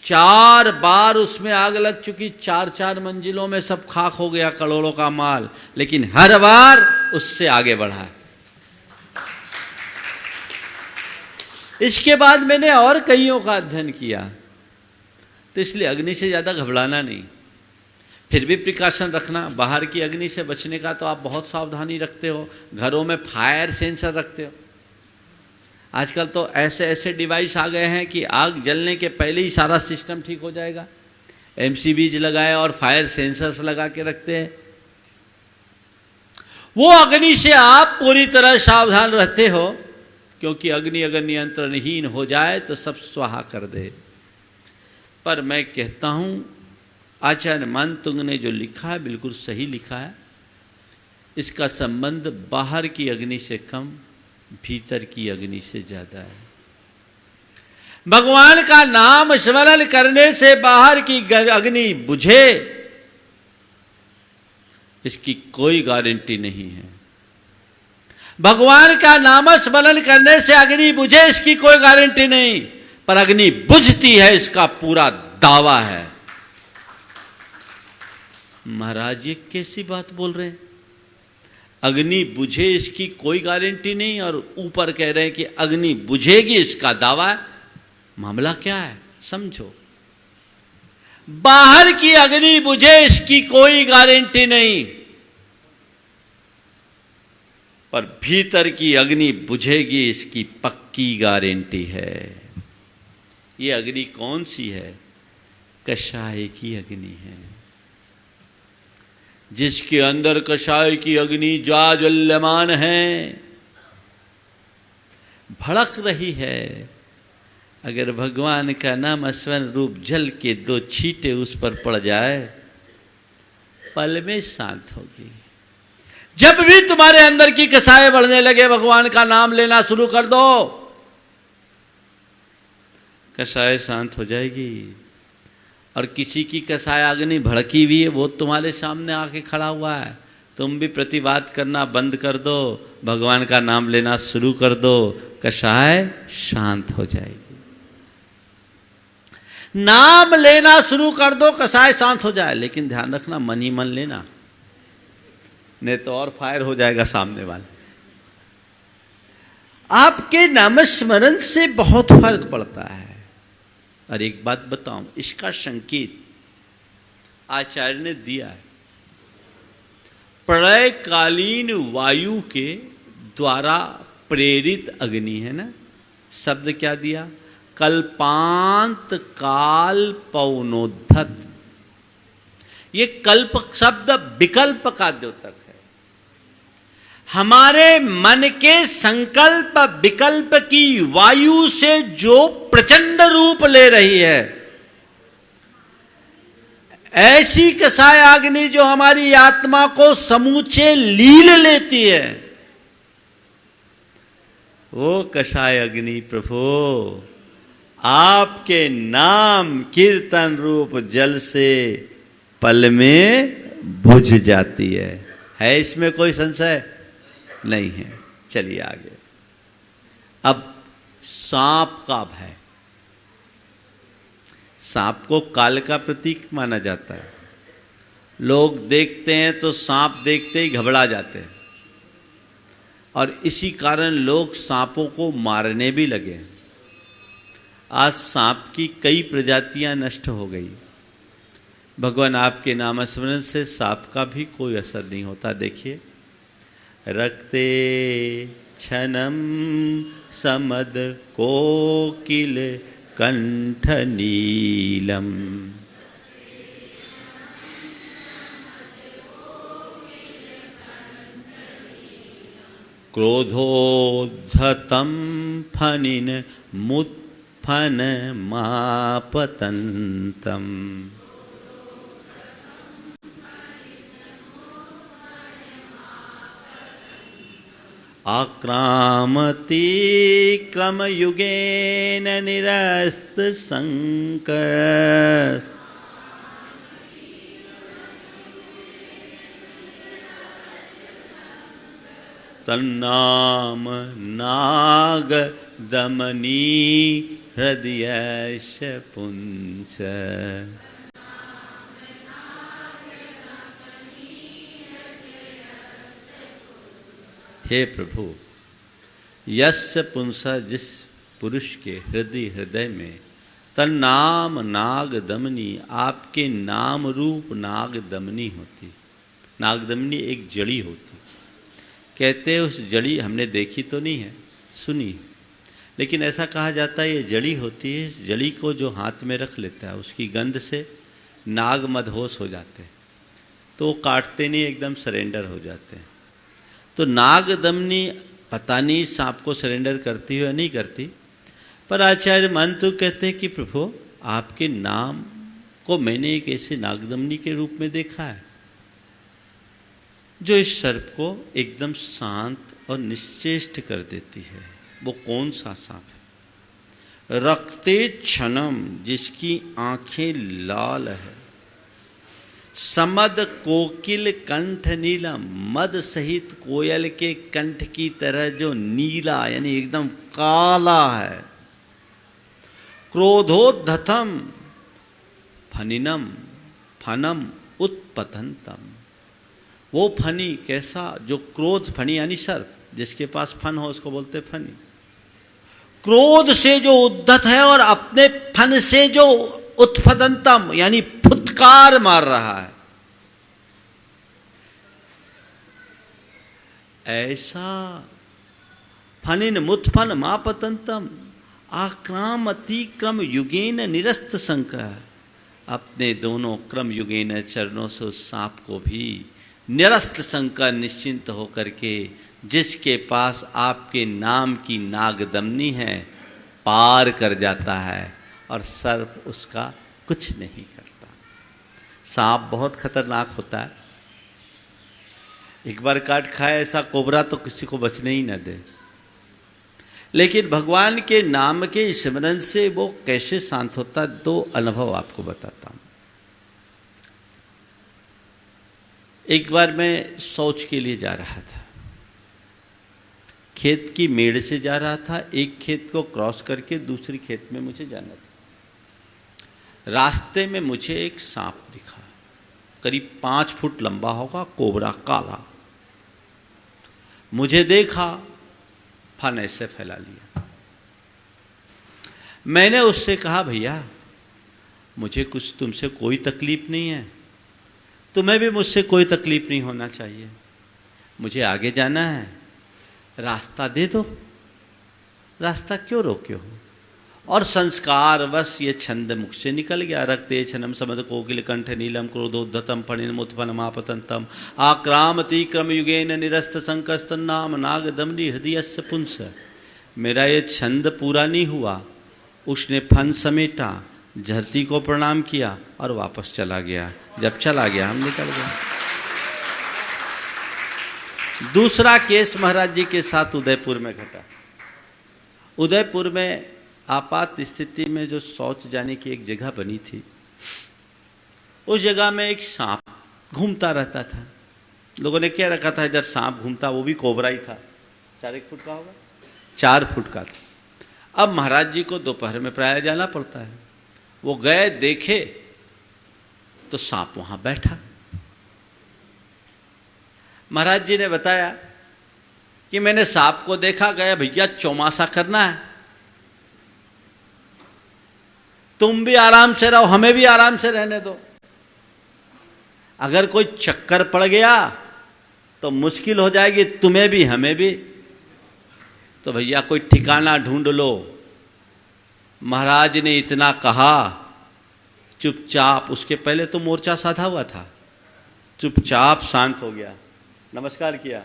4 बार उसमें आग लग चुकी, 4 मंजिलों में सब खाक हो गया, करोड़ों का माल, लेकिन हर बार उससे आगे बढ़ा। इसके बाद मैंने और कईयों का अध्ययन किया, तो इसलिए अग्नि से ज़्यादा घबराना नहीं, फिर भी प्रिकॉशन रखना। बाहर की अग्नि से बचने का तो आप बहुत सावधानी रखते हो, घरों में फायर सेंसर रखते हो। आजकल तो ऐसे ऐसे डिवाइस आ गए हैं कि आग जलने के पहले ही सारा सिस्टम ठीक हो जाएगा। MCBs लगाए और फायर सेंसर्स लगा के रखते हैं। वो अग्नि से आप पूरी तरह सावधान रहते हो, क्योंकि अग्नि अगर नियंत्रणहीन हो जाए तो सब स्वाहा कर दे। पर मैं कहता हूं, आचार्य मानतुंग ने जो लिखा है बिल्कुल सही लिखा है। इसका संबंध बाहर की अग्नि से कम, भीतर की अग्नि से ज्यादा है। भगवान का नाम स्मरण करने से बाहर की अग्नि बुझे, इसकी कोई गारंटी नहीं है। भगवान का नाम स्मरण करने से अग्नि बुझे, इसकी कोई गारंटी नहीं, पर अग्नि बुझती है, इसका पूरा दावा है। महाराज ये कैसी बात बोल रहे हैं? अग्नि बुझे इसकी कोई गारंटी नहीं, और ऊपर कह रहे हैं कि अग्नि बुझेगी इसका दावा है। मामला क्या है समझो। बाहर की अग्नि बुझे इसकी कोई गारंटी नहीं, पर भीतर की अग्नि बुझेगी इसकी पक्की गारंटी है। ये अग्नि कौन सी है? कषाय की अग्नि है, जिसके अंदर कषाय की अग्नि ज्वाज्वल्यमान है, भड़क रही है। अगर भगवान का नाम स्मरण रूप जल के 2 छींटे उस पर पड़ जाए, पल में शांत होगी। जब भी तुम्हारे अंदर की कषाय बढ़ने लगे, भगवान का नाम लेना शुरू कर दो, कषाय शांत हो जाएगी। और किसी की कषाय अग्नि भड़की हुई है, वो तुम्हारे सामने आके खड़ा हुआ है, तुम भी प्रतिवाद करना बंद कर दो, भगवान का नाम लेना शुरू कर दो, कषाय शांत हो जाएगी। नाम लेना शुरू कर दो, कषाय शांत हो जाए, लेकिन ध्यान रखना मन ही मन लेना, नहीं तो और फायर हो जाएगा सामने वाले। आपके नाम स्मरण से बहुत फर्क पड़ता है। और एक बात बताऊं, इसका संकेत आचार्य ने दिया है। प्रलयकालीन वायु के द्वारा प्रेरित अग्नि है ना, शब्द क्या दिया? कल्पांत काल पौनोद्धत। ये कल्प शब्द विकल्प का द्योतक है। हमारे मन के संकल्प विकल्प की वायु से जो प्रचंड रूप ले रही है, ऐसी कषाय अग्नि जो हमारी आत्मा को समूचे लील लेती है, वो कषाय अग्नि प्रभु आपके नाम कीर्तन रूप जल से पल में बुझ जाती है इसमें कोई संशय नहीं है। चलिए आगे। अब सांप का भय। सांप को काल का प्रतीक माना जाता है। लोग देखते हैं तो सांप देखते ही घबरा जाते हैं, और इसी कारण लोग सांपों को मारने भी लगे। आज सांप की कई प्रजातियां नष्ट हो गई। भगवान आपके नाम स्मरण से सांप का भी कोई असर नहीं होता। देखिए, रक्ते क्षणम समद कोकिल कंठ नीलम, क्रोधोद्धतं फनिन मुत्फन मापतंतम, आक्रामति क्रमयुगेन निरस्त संकस, तन्नाम नाग दमनी हृदयस्य पुंस। हे प्रभु, यस्य पुंसा, जिस पुरुष के हृदय में तन्नाम नाग दमनी, आपके नाम रूप नाग दमनी होती। नाग दमनी एक जड़ी होती। कहते हैं उस जड़ी हमने देखी तो नहीं है, सुनी, लेकिन ऐसा कहा जाता है ये जड़ी होती है। इस जड़ी को जो हाथ में रख लेता है उसकी गंध से नाग मदहोश हो जाते हैं, तो वो काटते नहीं, एकदम सरेंडर हो जाते हैं। तो नाग दमनी पता नहीं सांप को सरेंडर करती हो या नहीं करती, पर आचार्य मन तो कहते हैं कि प्रभु आपके नाम को मैंने एक ऐसे नागदमनी के रूप में देखा है जो इस सर्प को एकदम शांत और निश्चेष्ट कर देती है। वो कौन सा सांप है? रक्ते क्षणम, जिसकी आंखें लाल है, समद कोकिल कंठ नीलम, मद सहित कोयल के कंठ की तरह जो नीला यानी एकदम काला है। क्रोधोद्धतम फनिनम, फनम उत्पतंतम, वो फनी कैसा जो क्रोध, फनी यानी सर्प, जिसके पास फन हो उसको बोलते फनी। क्रोध से जो उद्धत है और अपने फन से जो उत्पतंतम यानी फुत्कार मार रहा है, ऐसा फनिन मुत्फन मापतंतम आक्राम अतिक्रम युगेन निरस्त शंका, अपने दोनों क्रम युगेन चरणों से उस सांप को भी निरस्त शंका निश्चिंत होकर के, जिसके पास आपके नाम की नागदमनी है, पार कर जाता है और सर्प उसका कुछ नहीं करता। सांप बहुत खतरनाक होता है, एक बार काट खाए ऐसा कोबरा तो किसी को बचने ही न दे। लेकिन भगवान के नाम के स्मरण से वो कैसे शांत होता है, दो अनुभव आपको बताता हूं। एक बार मैं शौच के लिए जा रहा था, खेत की मेड़ से जा रहा था, एक खेत को क्रॉस करके दूसरी खेत में मुझे जाना था। रास्ते में मुझे एक सांप दिखा, करीब 5 फुट लंबा होगा, कोबरा काला। मुझे देखा, फन ऐसे फैला लिया। मैंने उससे कहा, भैया मुझे कुछ तुमसे कोई तकलीफ नहीं है, तुम्हें भी मुझसे कोई तकलीफ नहीं होना चाहिए, मुझे आगे जाना है, रास्ता दे दो, रास्ता क्यों रोके हो? और संस्कार बस ये छंद मुख से निकल गया। रक्ते छनम समद कोकिल कंठ नीलम क्रोधोद्धतम फणिन मुत्फन मापतंतम आक्रामति क्रम युगेन निरस्त संकस्तन्नाम नाग दमनी हृदयस्य पुंस। मेरा ये छंद पूरा नहीं हुआ, उसने फन समेटा, धरती को प्रणाम किया और वापस चला गया। जब चला गया हम निकल गए। दूसरा केस महाराज जी के साथ उदयपुर में घटा। उदयपुर में आपात स्थिति में जो शौच जाने की एक जगह बनी थी, उस जगह में एक सांप घूमता रहता था। लोगों ने क्या रखा था, इधर सांप घूमता, वो भी कोबरा ही था, 4 फुट का होगा, 4 फुट का था। अब महाराज जी को दोपहर में प्राय जाना पड़ता है। वो गए, देखे तो सांप वहां बैठा। महाराज जी ने बताया कि मैंने सांप को देखा, गया भैया चौमासा करना है, तुम भी आराम से रहो, हमें भी आराम से रहने दो। अगर कोई चक्कर पड़ गया तो मुश्किल हो जाएगी, तुम्हें भी हमें भी। तो भैया कोई ठिकाना ढूंढ लो। महाराज ने इतना कहा, चुपचाप, उसके पहले तो मोर्चा साधा हुआ था, चुपचाप शांत हो गया, नमस्कार किया,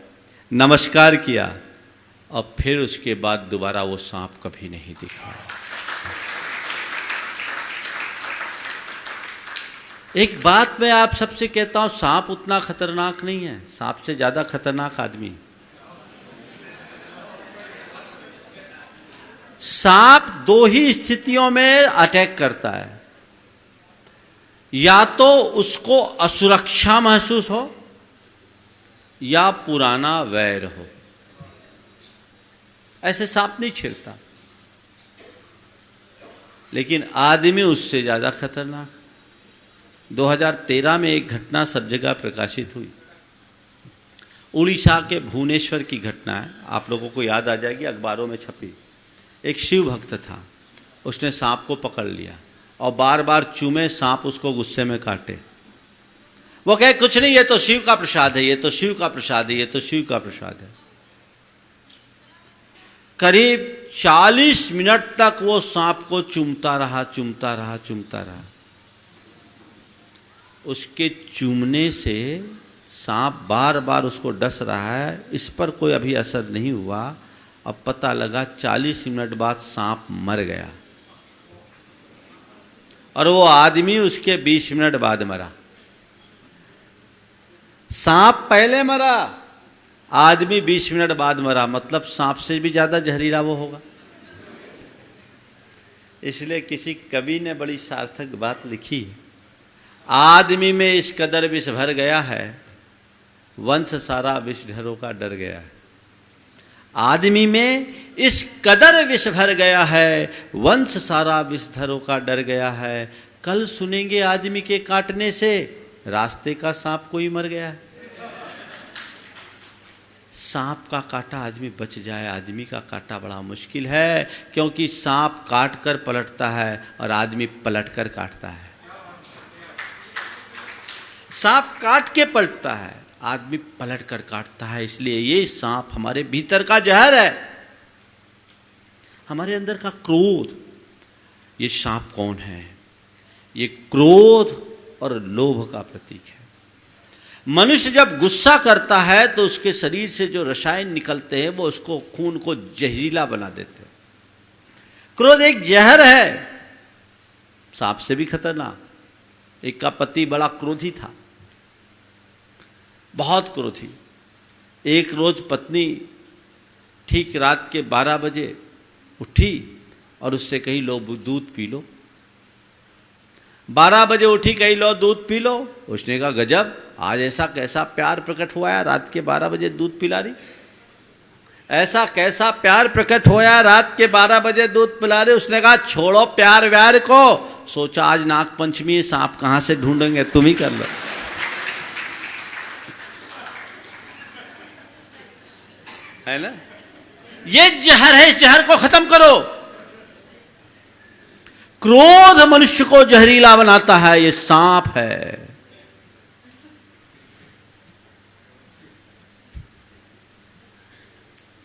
नमस्कार किया, और फिर उसके बाद दोबारा वो सांप कभी नहीं दिखा। एक बात मैं आप सबसे कहता हूं, सांप उतना खतरनाक नहीं है, सांप से ज्यादा खतरनाक आदमी। सांप 2 ही स्थितियों में अटैक करता है, या तो उसको असुरक्षा महसूस हो या पुराना वैर हो। ऐसे सांप नहीं छिड़ता। लेकिन आदमी उससे ज़्यादा खतरनाक। 2013 में एक घटना सब जगह प्रकाशित हुई। उड़ीसा के भुवनेश्वर की घटना है, आप लोगों को याद आ जाएगी, अखबारों में छपी। एक शिव भक्त था, उसने सांप को पकड़ लिया और बार बार चूमे, सांप उसको गुस्से में काटे। वो कहे कुछ नहीं, ये तो शिव का प्रसाद है, ये तो शिव का प्रसाद है, ये तो शिव का प्रसाद है। करीब 40 मिनट तक वो सांप को चूमता रहा, चूमता रहा, चूमता रहा। उसके चूमने से सांप बार बार उसको डस रहा है, इस पर कोई अभी असर नहीं हुआ। अब पता लगा 40 मिनट बाद सांप मर गया और वो आदमी उसके 20 मिनट बाद मरा। सांप पहले मरा, आदमी 20 मिनट बाद मरा, मतलब सांप से भी ज्यादा जहरीला वो होगा। इसलिए किसी कवि ने बड़ी सार्थक बात लिखी, आदमी में इस कदर विष भर गया है, वंश सारा विषधरों का डर गया है। आदमी में इस कदर विष भर गया है, वंश सारा विषधरों का डर गया है। कल सुनेंगे आदमी के काटने से रास्ते का सांप कोई मर गया है। सांप का काटा आदमी बच जाए, आदमी का काटा बड़ा मुश्किल है, क्योंकि सांप काट कर पलटता है और आदमी पलट कर काटता है। सांप काट के पलटता है, आदमी पलट कर काटता है। इसलिए ये सांप हमारे भीतर का जहर है, हमारे अंदर का क्रोध। ये सांप कौन है? ये क्रोध और लोभ का प्रतीक है। मनुष्य जब गुस्सा करता है तो उसके शरीर से जो रसायन निकलते हैं वो उसको, खून को जहरीला बना देते हैं। क्रोध एक जहर है, सांप से भी खतरनाक। एक का पति बड़ा क्रोधी था, बहुत क्रोधी। एक रोज पत्नी ठीक रात के 12 बजे उठी और उससे कही लो दूध पी लो। 12 बजे उठी, कही लो दूध पी लो। उसने कहा गजब, आज ऐसा कैसा प्यार प्रकट हुआ है, रात के 12 बजे दूध पिला रही। ऐसा कैसा प्यार प्रकट हुआ, रात के 12 बजे दूध पिला रही। उसने कहा छोड़ो प्यार व्यार को, सोचा आज नाग पंचमी, सांप कहां से ढूंढेंगे, तुम ही कर लो। है ना, ये जहर है, इस जहर को खत्म करो। क्रोध मनुष्य को जहरीला बनाता है, ये सांप है।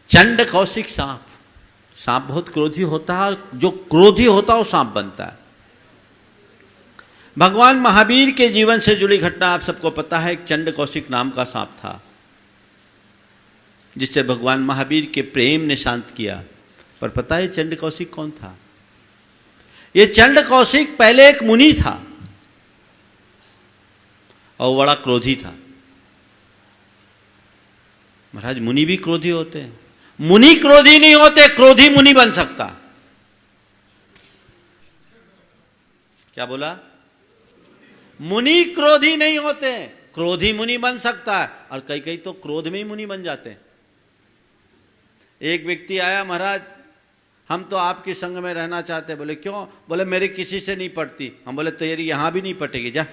चंड कौशिक सांप, सांप बहुत क्रोधी होता है और जो क्रोधी होता है वो सांप बनता है। भगवान महावीर के जीवन से जुड़ी घटना आप सबको पता है। एक चंड कौशिक नाम का सांप था जिससे भगवान महावीर के प्रेम ने शांत किया। पर पता है चंड कौशिक कौन था? ये चंड कौशिक पहले एक मुनि था और बड़ा क्रोधी था। महाराज मुनि भी क्रोधी होते हैं? मुनि क्रोधी नहीं होते, क्रोधी मुनि बन सकता। क्या बोला? मुनि क्रोधी नहीं होते, क्रोधी मुनि बन सकता है। और कई कई तो क्रोध में ही मुनि बन जाते हैं। एक व्यक्ति आया, महाराज हम तो आपके संग में रहना चाहते। बोले क्यों? बोले मेरे किसी से नहीं पटती। हम बोले तेरी यहां भी नहीं पटेगी, जा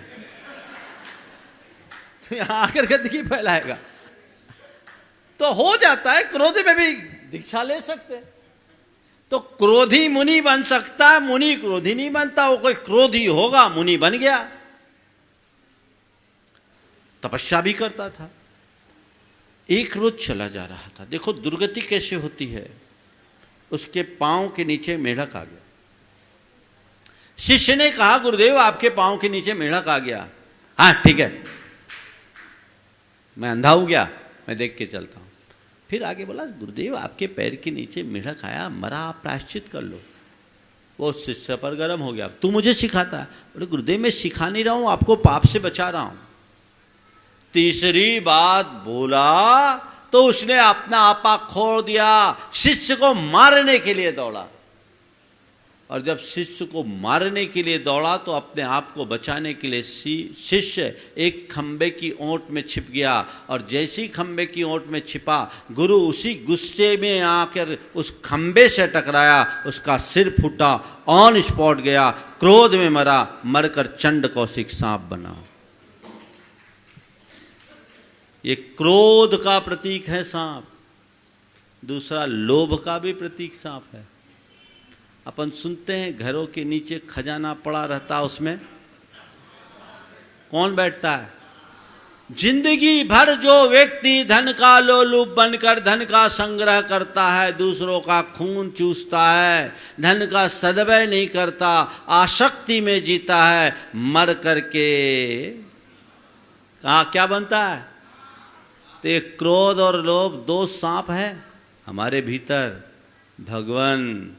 तो यहां आकर गंदगी फैलाएगा। तो हो जाता है, क्रोध में भी दीक्षा ले सकते। तो क्रोधी मुनि बन सकता है, मुनि क्रोधी नहीं बनता। वो कोई क्रोधी होगा, मुनि बन गया। तपस्या भी करता था। एक रोज चला जा रहा था, देखो दुर्गति कैसे होती है। उसके पांव के नीचे मेढक आ गया। शिष्य ने कहा गुरुदेव आपके पांव के नीचे मेढक आ गया। हाँ ठीक है, मैं अंधा हो गया, मैं देख के चलता हूं। फिर आगे बोला गुरुदेव आपके पैर के नीचे मेढक आया, मरा, आप प्रायश्चित कर लो। वो शिष्य पर गर्म हो गया, तू मुझे सिखाता है? बोले गुरुदेव मैं सिखा नहीं रहा हूं, आपको पाप से बचा रहा हूं। तीसरी बात बोला तो उसने अपना आपा खोल दिया, शिष्य को मारने के लिए दौड़ा। और जब शिष्य को मारने के लिए दौड़ा तो अपने आप को बचाने के लिए शिष्य एक खंबे की ओंट में छिप गया, और जैसी खंबे की ओंट में छिपा, गुरु उसी गुस्से में आकर उस खंबे से टकराया, उसका सिर फूटा, ऑन स्पॉट गया, क्रोध में मरा, मरकर चंड कौशिक सांप बना। ये क्रोध का प्रतीक है सांप, दूसरा लोभ का भी प्रतीक सांप है। अपन सुनते हैं घरों के नीचे खजाना पड़ा रहता, उसमें कौन बैठता है? जिंदगी भर जो व्यक्ति धन का लोलुप बनकर धन का संग्रह करता है, दूसरों का खून चूसता है, धन का सदव्यय नहीं करता, आसक्ति में जीता है, मर करके कहा क्या बनता है? तो ये क्रोध और लोभ दो सांप है हमारे भीतर। भगवान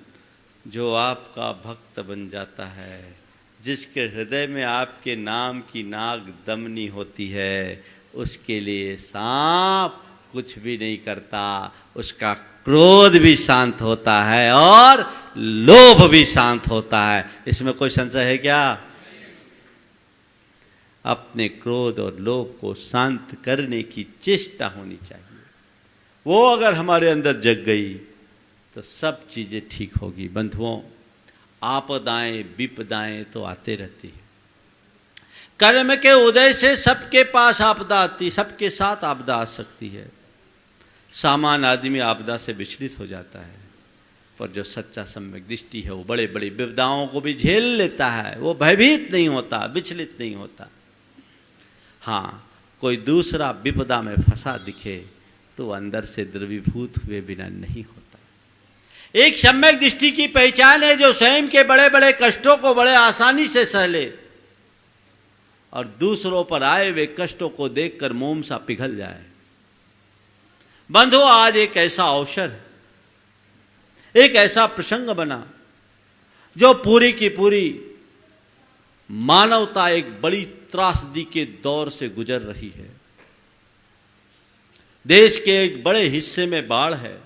जो आपका भक्त बन जाता है, जिसके हृदय में आपके नाम की नाग दमनी होती है, उसके लिए सांप कुछ भी नहीं करता, उसका क्रोध भी शांत होता है और लोभ भी शांत होता है। इसमें कोई संशय है क्या? अपने क्रोध और लोभ को शांत करने की चेष्टा होनी चाहिए। वो अगर हमारे अंदर जग गई तो सब चीजें ठीक होगी। बंधुओं, आपदाएं विपदाएं तो आते रहती है। कर्म के उदय से सबके पास आपदा आती, सबके साथ आपदा आ सकती है। सामान्य आदमी आपदा से विचलित हो जाता है, पर जो सच्चा सम्यक दृष्टि है वो बड़े बड़े विपदाओं को भी झेल लेता है, वो भयभीत नहीं होता, विचलित नहीं होता। हाँ, कोई दूसरा विपदा में फंसा दिखे तो अंदर से द्रवीभूत हुए बिना नहीं होता। एक सम्यक दृष्टि की पहचान है जो स्वयं के बड़े बड़े कष्टों को बड़े आसानी से सह ले और दूसरों पर आए हुए कष्टों को देखकर मोम सा पिघल जाए। बंधु, आज एक ऐसा अवसर है, एक ऐसा प्रसंग बना जो पूरी की पूरी मानवता एक बड़ी त्रासदी के दौर से गुजर रही है। देश के एक बड़े हिस्से में बाढ़ है।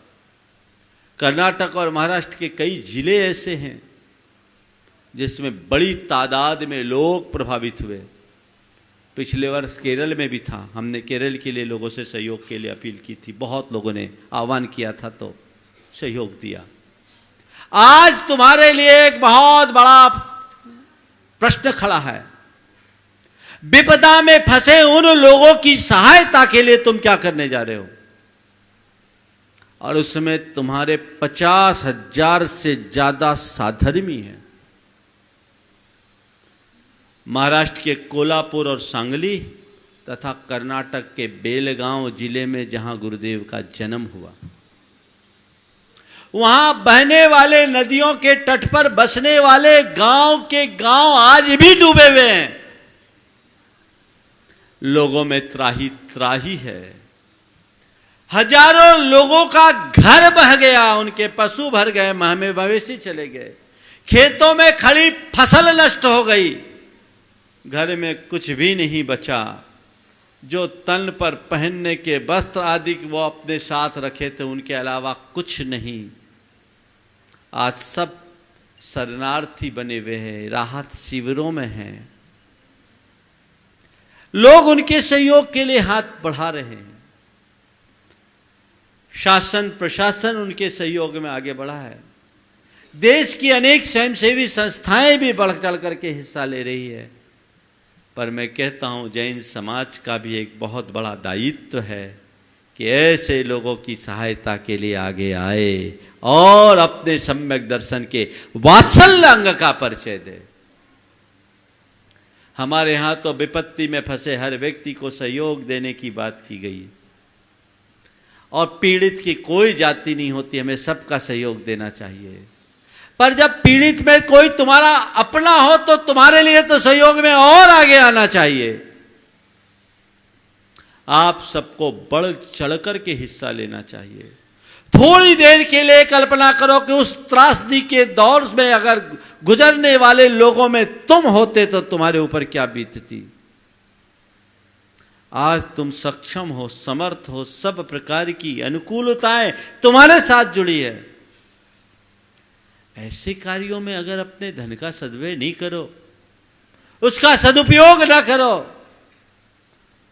कर्नाटक और महाराष्ट्र के कई जिले ऐसे हैं जिसमें बड़ी तादाद में लोग प्रभावित हुए। पिछले वर्ष केरल में भी था। हमने केरल के लिए लोगों से सहयोग के लिए अपील की थी, बहुत लोगों ने आह्वान किया था तो सहयोग दिया। आज तुम्हारे लिए एक बहुत बड़ा प्रश्न खड़ा है। विपदा में फंसे उन लोगों की सहायता के लिए तुम क्या करने जा रहे हो? और उसमें तुम्हारे 50,000 से ज्यादा साधर्मी हैं। महाराष्ट्र के कोल्हापुर और सांगली तथा कर्नाटक के बेलगांव जिले में जहां गुरुदेव का जन्म हुआ, वहां बहने वाले नदियों के तट पर बसने वाले गांव के गांव आज भी डूबे हुए हैं। लोगों में त्राही त्राही है। हजारों लोगों का घर बह गया, उनके पशु भर गए, मवेशी चले गए, खेतों में खड़ी फसल नष्ट हो गई, घर में कुछ भी नहीं बचा। जो तन पर पहनने के वस्त्र आदि वो अपने साथ रखे थे, उनके अलावा कुछ नहीं। आज सब शरणार्थी बने हुए हैं, राहत शिविरों में हैं। लोग उनके सहयोग के लिए हाथ बढ़ा रहे हैं। शासन प्रशासन उनके सहयोग में आगे बढ़ा है। देश की अनेक स्वयंसेवी संस्थाएं भी बढ़ चढ़ करके हिस्सा ले रही है। पर मैं कहता हूं, जैन समाज का भी एक बहुत बड़ा दायित्व है कि ऐसे लोगों की सहायता के लिए आगे आए और अपने सम्यक दर्शन के वात्सल्य अंग का परिचय दे। हमारे यहाँ तो विपत्ति में फंसे हर व्यक्ति को सहयोग देने की बात की गई और पीड़ित की कोई जाति नहीं होती, हमें सबका सहयोग देना चाहिए। पर जब पीड़ित में कोई तुम्हारा अपना हो तो तुम्हारे लिए तो सहयोग में और आगे आना चाहिए। आप सबको बढ़ चढ़ करके हिस्सा लेना चाहिए। थोड़ी देर के लिए कल्पना करो कि उस त्रासदी के दौर में अगर गुजरने वाले लोगों में तुम होते तो तुम्हारे ऊपर क्या बीतती। आज तुम सक्षम हो, समर्थ हो, सब प्रकार की अनुकूलताएं तुम्हारे साथ जुड़ी है, ऐसे कार्यों में अगर अपने धन का सदुपयोग नहीं करो, उसका सदुपयोग ना करो,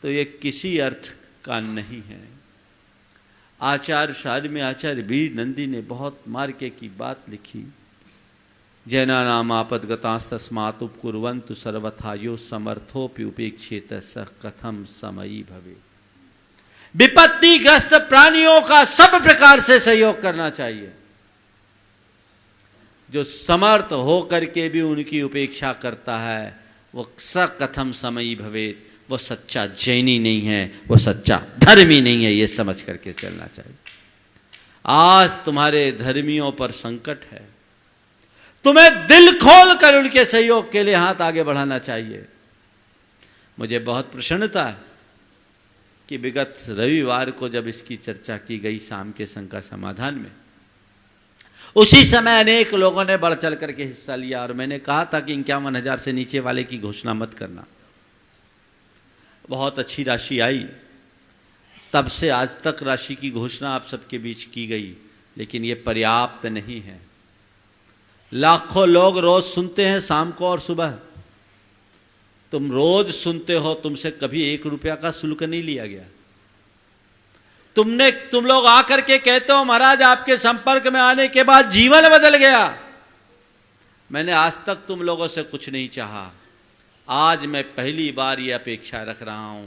तो ये किसी अर्थ का नहीं है। आचार्य शार में आचार्य वीर नंदी ने बहुत मार्के की बात लिखी। जैना नाम आपदगतास्तस्मात् उपकुर्वन्तु सर्वथा यो समर्थोपि उपेक्षेत स कथम समयी भवे। विपत्तिग्रस्त प्राणियों का सब प्रकार से सहयोग करना चाहिए। जो समर्थ हो करके भी उनकी उपेक्षा करता है वो स कथम समयी भवेत, वो सच्चा जैनी नहीं है, वो सच्चा धर्मी नहीं है, ये समझ करके चलना चाहिए। आज तुम्हारे धर्मियों पर संकट है, तुम्हें दिल खोल कर उनके सहयोग के लिए हाथ आगे बढ़ाना चाहिए। मुझे बहुत प्रसन्नता है कि विगत रविवार को जब इसकी चर्चा की गई शाम के संघ का समाधान में, उसी समय अनेक लोगों ने बढ़ चढ़ करके हिस्सा लिया। और मैंने कहा था कि 51,000 से नीचे वाले की घोषणा मत करना। बहुत अच्छी राशि आई, तब से आज तक राशि की घोषणा आप सबके बीच की गई, लेकिन ये पर्याप्त नहीं है। लाखों लोग रोज सुनते हैं शाम को और सुबह। तुम रोज सुनते हो, तुमसे कभी 1 रुपया का शुल्क नहीं लिया गया। तुम लोग आकर के कहते हो महाराज आपके संपर्क में आने के बाद जीवन बदल गया। मैंने आज तक तुम लोगों से कुछ नहीं चाहा। आज मैं पहली बार ये अपेक्षा रख रहा हूं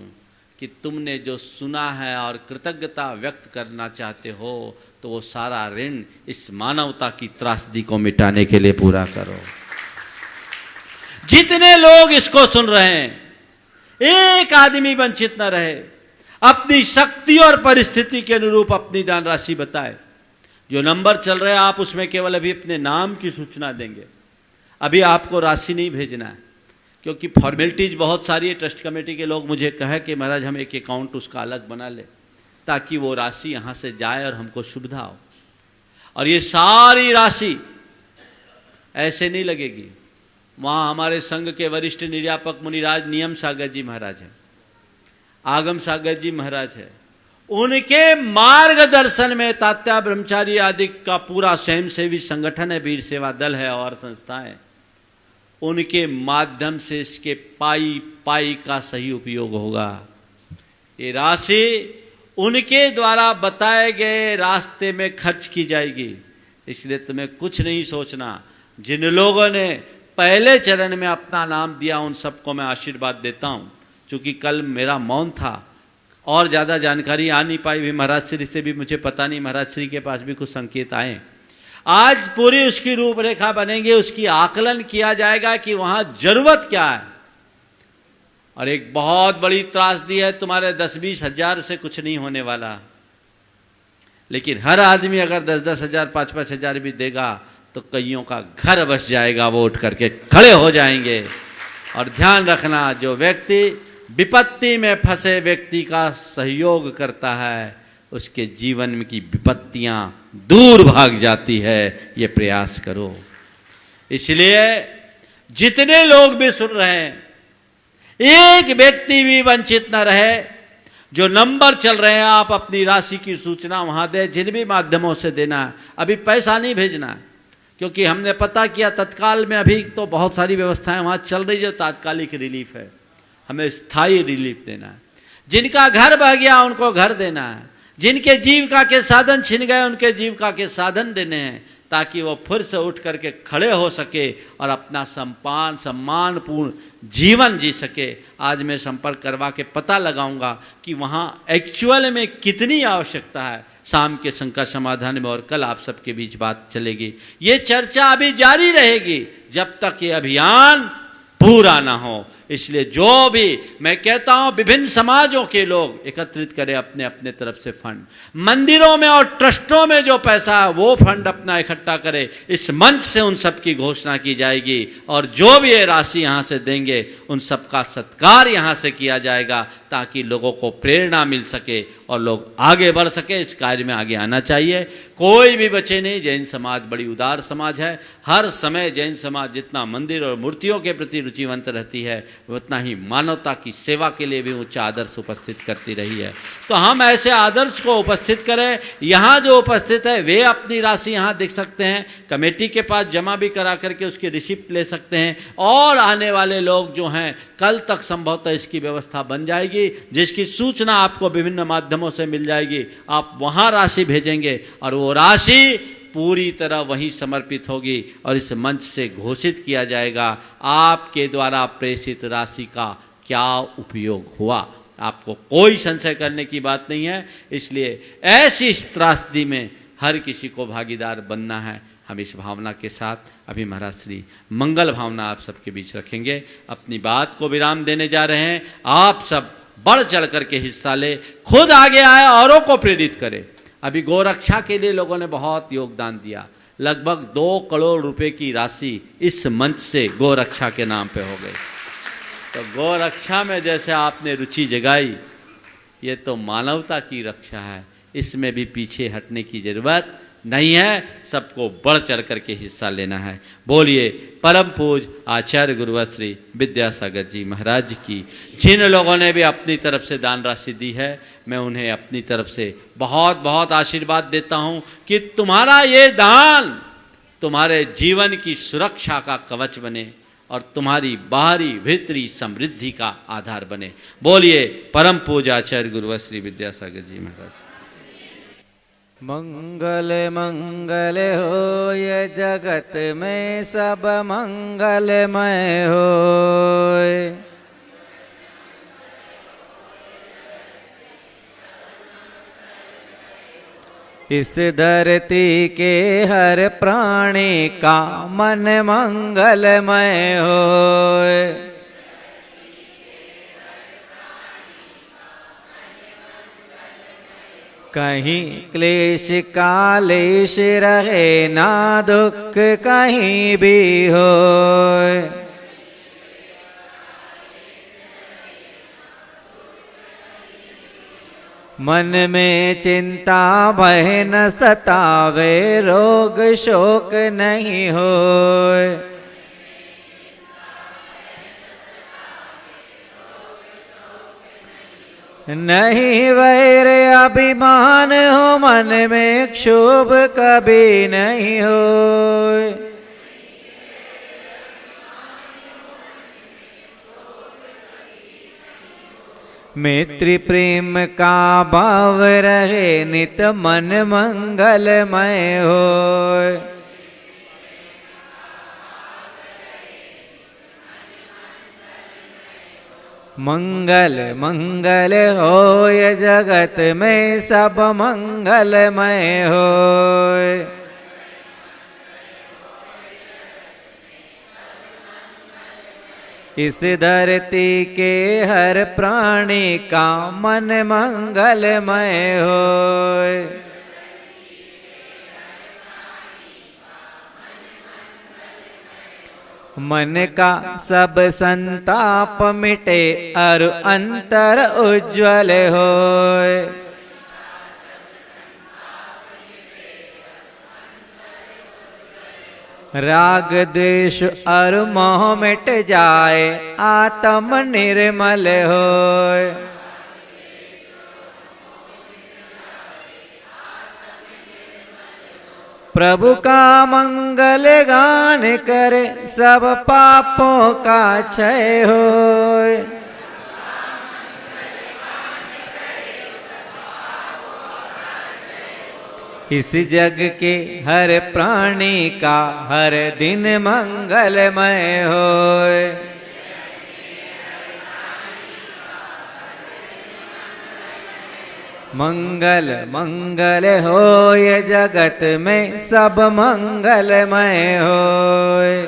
कि तुमने जो सुना है और कृतज्ञता व्यक्त करना चाहते हो, तो वो सारा ऋण इस मानवता की त्रासदी को मिटाने के लिए पूरा करो। जितने लोग इसको सुन रहे हैं, एक आदमी वंचित न रहे। अपनी शक्ति और परिस्थिति के अनुरूप अपनी दान राशि बताए। जो नंबर चल रहे हैं आप उसमें केवल अभी अपने नाम की सूचना देंगे। अभी आपको राशि नहीं भेजना है, क्योंकि फॉर्मेलिटीज बहुत सारी है। ट्रस्ट कमेटी के लोग मुझे कहे कि महाराज हम एक अकाउंट उसका अलग बना ले, ताकि वो राशि यहाँ से जाए और हमको सुविधा हो। और ये सारी राशि ऐसे नहीं लगेगी। वहाँ हमारे संघ के वरिष्ठ निर्यापक मुनिराज नियम सागर जी महाराज हैं, आगम सागर जी महाराज है। उनके मार्गदर्शन में तात्या ब्रह्मचारी आदि का पूरा स्वयंसेवी संगठन है, वीर सेवा दल है और संस्थाएं। उनके माध्यम से इसके पाई पाई का सही उपयोग होगा। ये राशि उनके द्वारा बताए गए रास्ते में खर्च की जाएगी। इसलिए तुम्हें कुछ नहीं सोचना। जिन लोगों ने पहले चरण में अपना नाम दिया उन सबको मैं आशीर्वाद देता हूं। चूंकि कल मेरा मौन था और ज़्यादा जानकारी आ नहीं पाई भी, महाराज श्री से भी मुझे पता नहीं, महाराज श्री के पास भी कुछ संकेत आए। आज पूरी उसकी रूपरेखा बनेगी, उसकी आकलन किया जाएगा कि वहां जरूरत क्या है। और एक बहुत बड़ी त्रासदी है, तुम्हारे 10-20 हजार से कुछ नहीं होने वाला, लेकिन हर आदमी अगर 10-10 हजार 5-5 हजार भी देगा तो कईयों का घर बस जाएगा, वो उठ करके खड़े हो जाएंगे। और ध्यान रखना, जो व्यक्ति विपत्ति में फंसे व्यक्ति का सहयोग करता है उसके जीवन में की विपत्तियां दूर भाग जाती है। ये प्रयास करो। इसलिए जितने लोग भी सुन रहे हैं, एक व्यक्ति भी वंचित न रहे। जो नंबर चल रहे हैं आप अपनी राशि की सूचना वहां दे, जिन भी माध्यमों से देना है। अभी पैसा नहीं भेजना है, क्योंकि हमने पता किया तत्काल में अभी तो बहुत सारी व्यवस्थाएं वहां चल रही जो तात्कालिक रिलीफ है। हमें स्थायी रिलीफ देना है। जिनका घर बह गया उनको घर देना है। जिनके जीविका के साधन छिन गए उनके जीविका के साधन देने हैं, ताकि वो फिर से उठ करके खड़े हो सके और अपना सम्मानपूर्ण जीवन जी सके। आज मैं संपर्क करवा के पता लगाऊंगा कि वहाँ एक्चुअल में कितनी आवश्यकता है शाम के संघ का समाधान में, और कल आप सबके बीच बात चलेगी। ये चर्चा अभी जारी रहेगी जब तक ये अभियान पूरा ना हो। इसलिए जो भी मैं कहता हूं, विभिन्न समाजों के लोग एकत्रित करें अपने अपने तरफ से फंड। मंदिरों में और ट्रस्टों में जो पैसा है वो फंड अपना इकट्ठा करें। इस मंच से उन सब की घोषणा की जाएगी, और जो भी ये राशि यहां से देंगे उन सब का सत्कार यहां से किया जाएगा, ताकि लोगों को प्रेरणा मिल सके और लोग आगे बढ़ सके, इस कार्य में आगे आना चाहिए। कोई भी बचे नहीं। जैन समाज बड़ी उदार समाज है। हर समय जैन समाज जितना मंदिर और मूर्तियों के प्रति रुचिवंत रहती है, उतना ही मानवता की सेवा के लिए भी ऊंचा आदर्श उपस्थित करती रही है। तो हम ऐसे आदर्श को उपस्थित करें। यहाँ जो उपस्थित है वे अपनी राशि यहाँ देख सकते हैं, कमेटी के पास जमा भी करा करके उसकी रिसिप्ट ले सकते हैं, और आने वाले लोग जो हैं कल तक संभवतः इसकी व्यवस्था बन जाएगी, जिसकी सूचना आपको विभिन्न माध्यमों से मिल जाएगी। आप वहाँ राशि भेजेंगे और वो राशि पूरी तरह वहीं समर्पित होगी और इस मंच से घोषित किया जाएगा आपके द्वारा प्रेषित राशि का क्या उपयोग हुआ। आपको कोई संशय करने की बात नहीं है। इसलिए ऐसी इस त्रासदी में हर किसी को भागीदार बनना है। हम इस भावना के साथ अभी महाराज श्री मंगल भावना आप सबके बीच रखेंगे। अपनी बात को विराम देने जा रहे हैं। आप सब बढ़ चढ़ करके हिस्सा ले, खुद आगे आए, औरों को प्रेरित करें। अभी गोरक्षा के लिए लोगों ने बहुत योगदान दिया। लगभग 2 करोड़ रुपए की राशि इस मंच से गोरक्षा के नाम पे हो गई। तो गोरक्षा में जैसे आपने रुचि जगाई, ये तो मानवता की रक्षा है, इसमें भी पीछे हटने की जरूरत नहीं है। सबको बढ़ चढ़ करके हिस्सा लेना है। बोलिए परम पूज आचार्य गुरुवर श्री विद्यासागर जी महाराज की। जिन लोगों ने भी अपनी तरफ से दान राशि दी है, मैं उन्हें अपनी तरफ से बहुत बहुत आशीर्वाद देता हूँ कि तुम्हारा ये दान तुम्हारे जीवन की सुरक्षा का कवच बने और तुम्हारी बाहरी भीतरी समृद्धि का आधार बने। बोलिए परम पूज आचार्य गुरुवर श्री विद्यासागर जी महाराज। मंगल मंगल होय जगत में सब मंगलमय होय। इस धरती के हर प्राणी का मन मंगलमय होय। कहीं क्लेश कालेश रहे ना दुख कहीं भी होय। मन में चिंता भय न सतावे, रोग शोक नहीं होय। नहीं वैर अभिमान हो, मन में क्षोभ कभी नहीं होय। मैत्री प्रेम का भाव रहे, नित मन मंगलमय होय। मंगल मंगल होय जगत में सब मंगलमय होय। इस धरती के हर प्राणी का मन मंगलमय होय। मन का सब संताप मिटे और अंतर उज्ज्वल होय। राग द्वेष और मोह मिट जाए, आत्म निर्मल होय। प्रभु का मंगल गान करे, सब पापों का क्षय होय। इस जग के हर प्राणी का हर दिन मंगलमय होय। मंगल मंगल होय जगत में सब मंगलमय होय।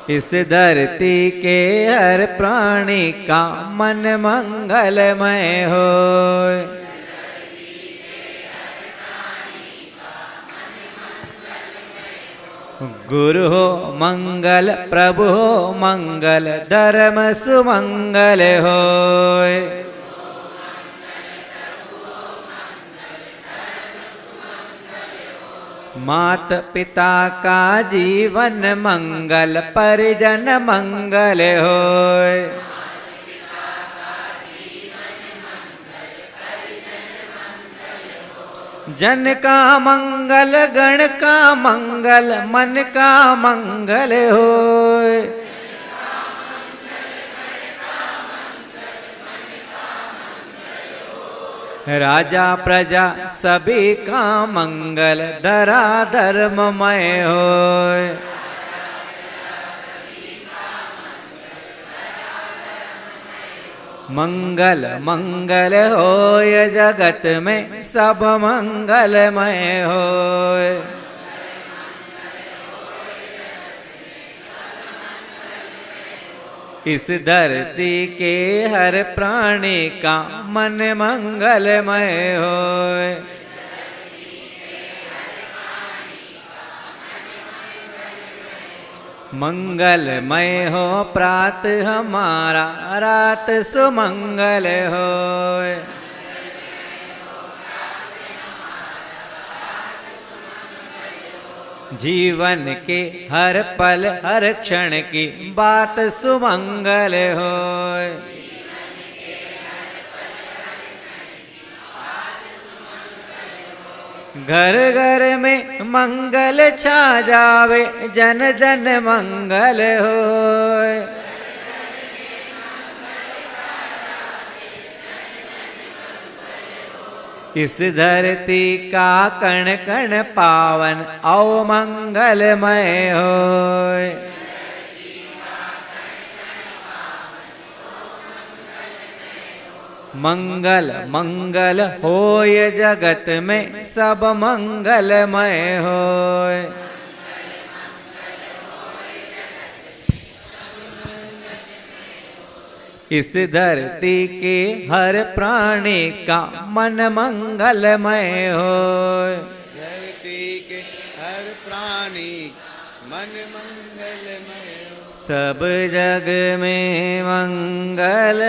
इस धरती के हर प्राणी का मन मंगलमय होय। गुरु हो मंगल, प्रभु हो मंगल, धर्म सुमंगल होय। मात पिता का जीवन मंगल, परिजन मंगल होय। जन का मंगल, गण का मंगल, मन का मंगल होय। राजा प्रजा सभी का मंगल, धरा धर्ममय होय। मंगल मंगल होय जगत में, सब मंगलमय होय। इस धरती के हर प्राणी का मन मंगलमय होय। मंगलमय हो प्रात हमारा, रात सुमंगल होय। जीवन के हर पल हर क्षण की बात सुमंगल होय। घर घर में मंगल छा जावे, जन जन मंगल होय। इस धरती का कण कण पावन, औ मंगलमय होय। मंगल मंगल होय जगत में, सब मंगलमय होय। इस धरती के हर प्राणी का मन मंगलमय होय। धरती के हर प्राणी मन मंगलमय हो। सब जग में मंगल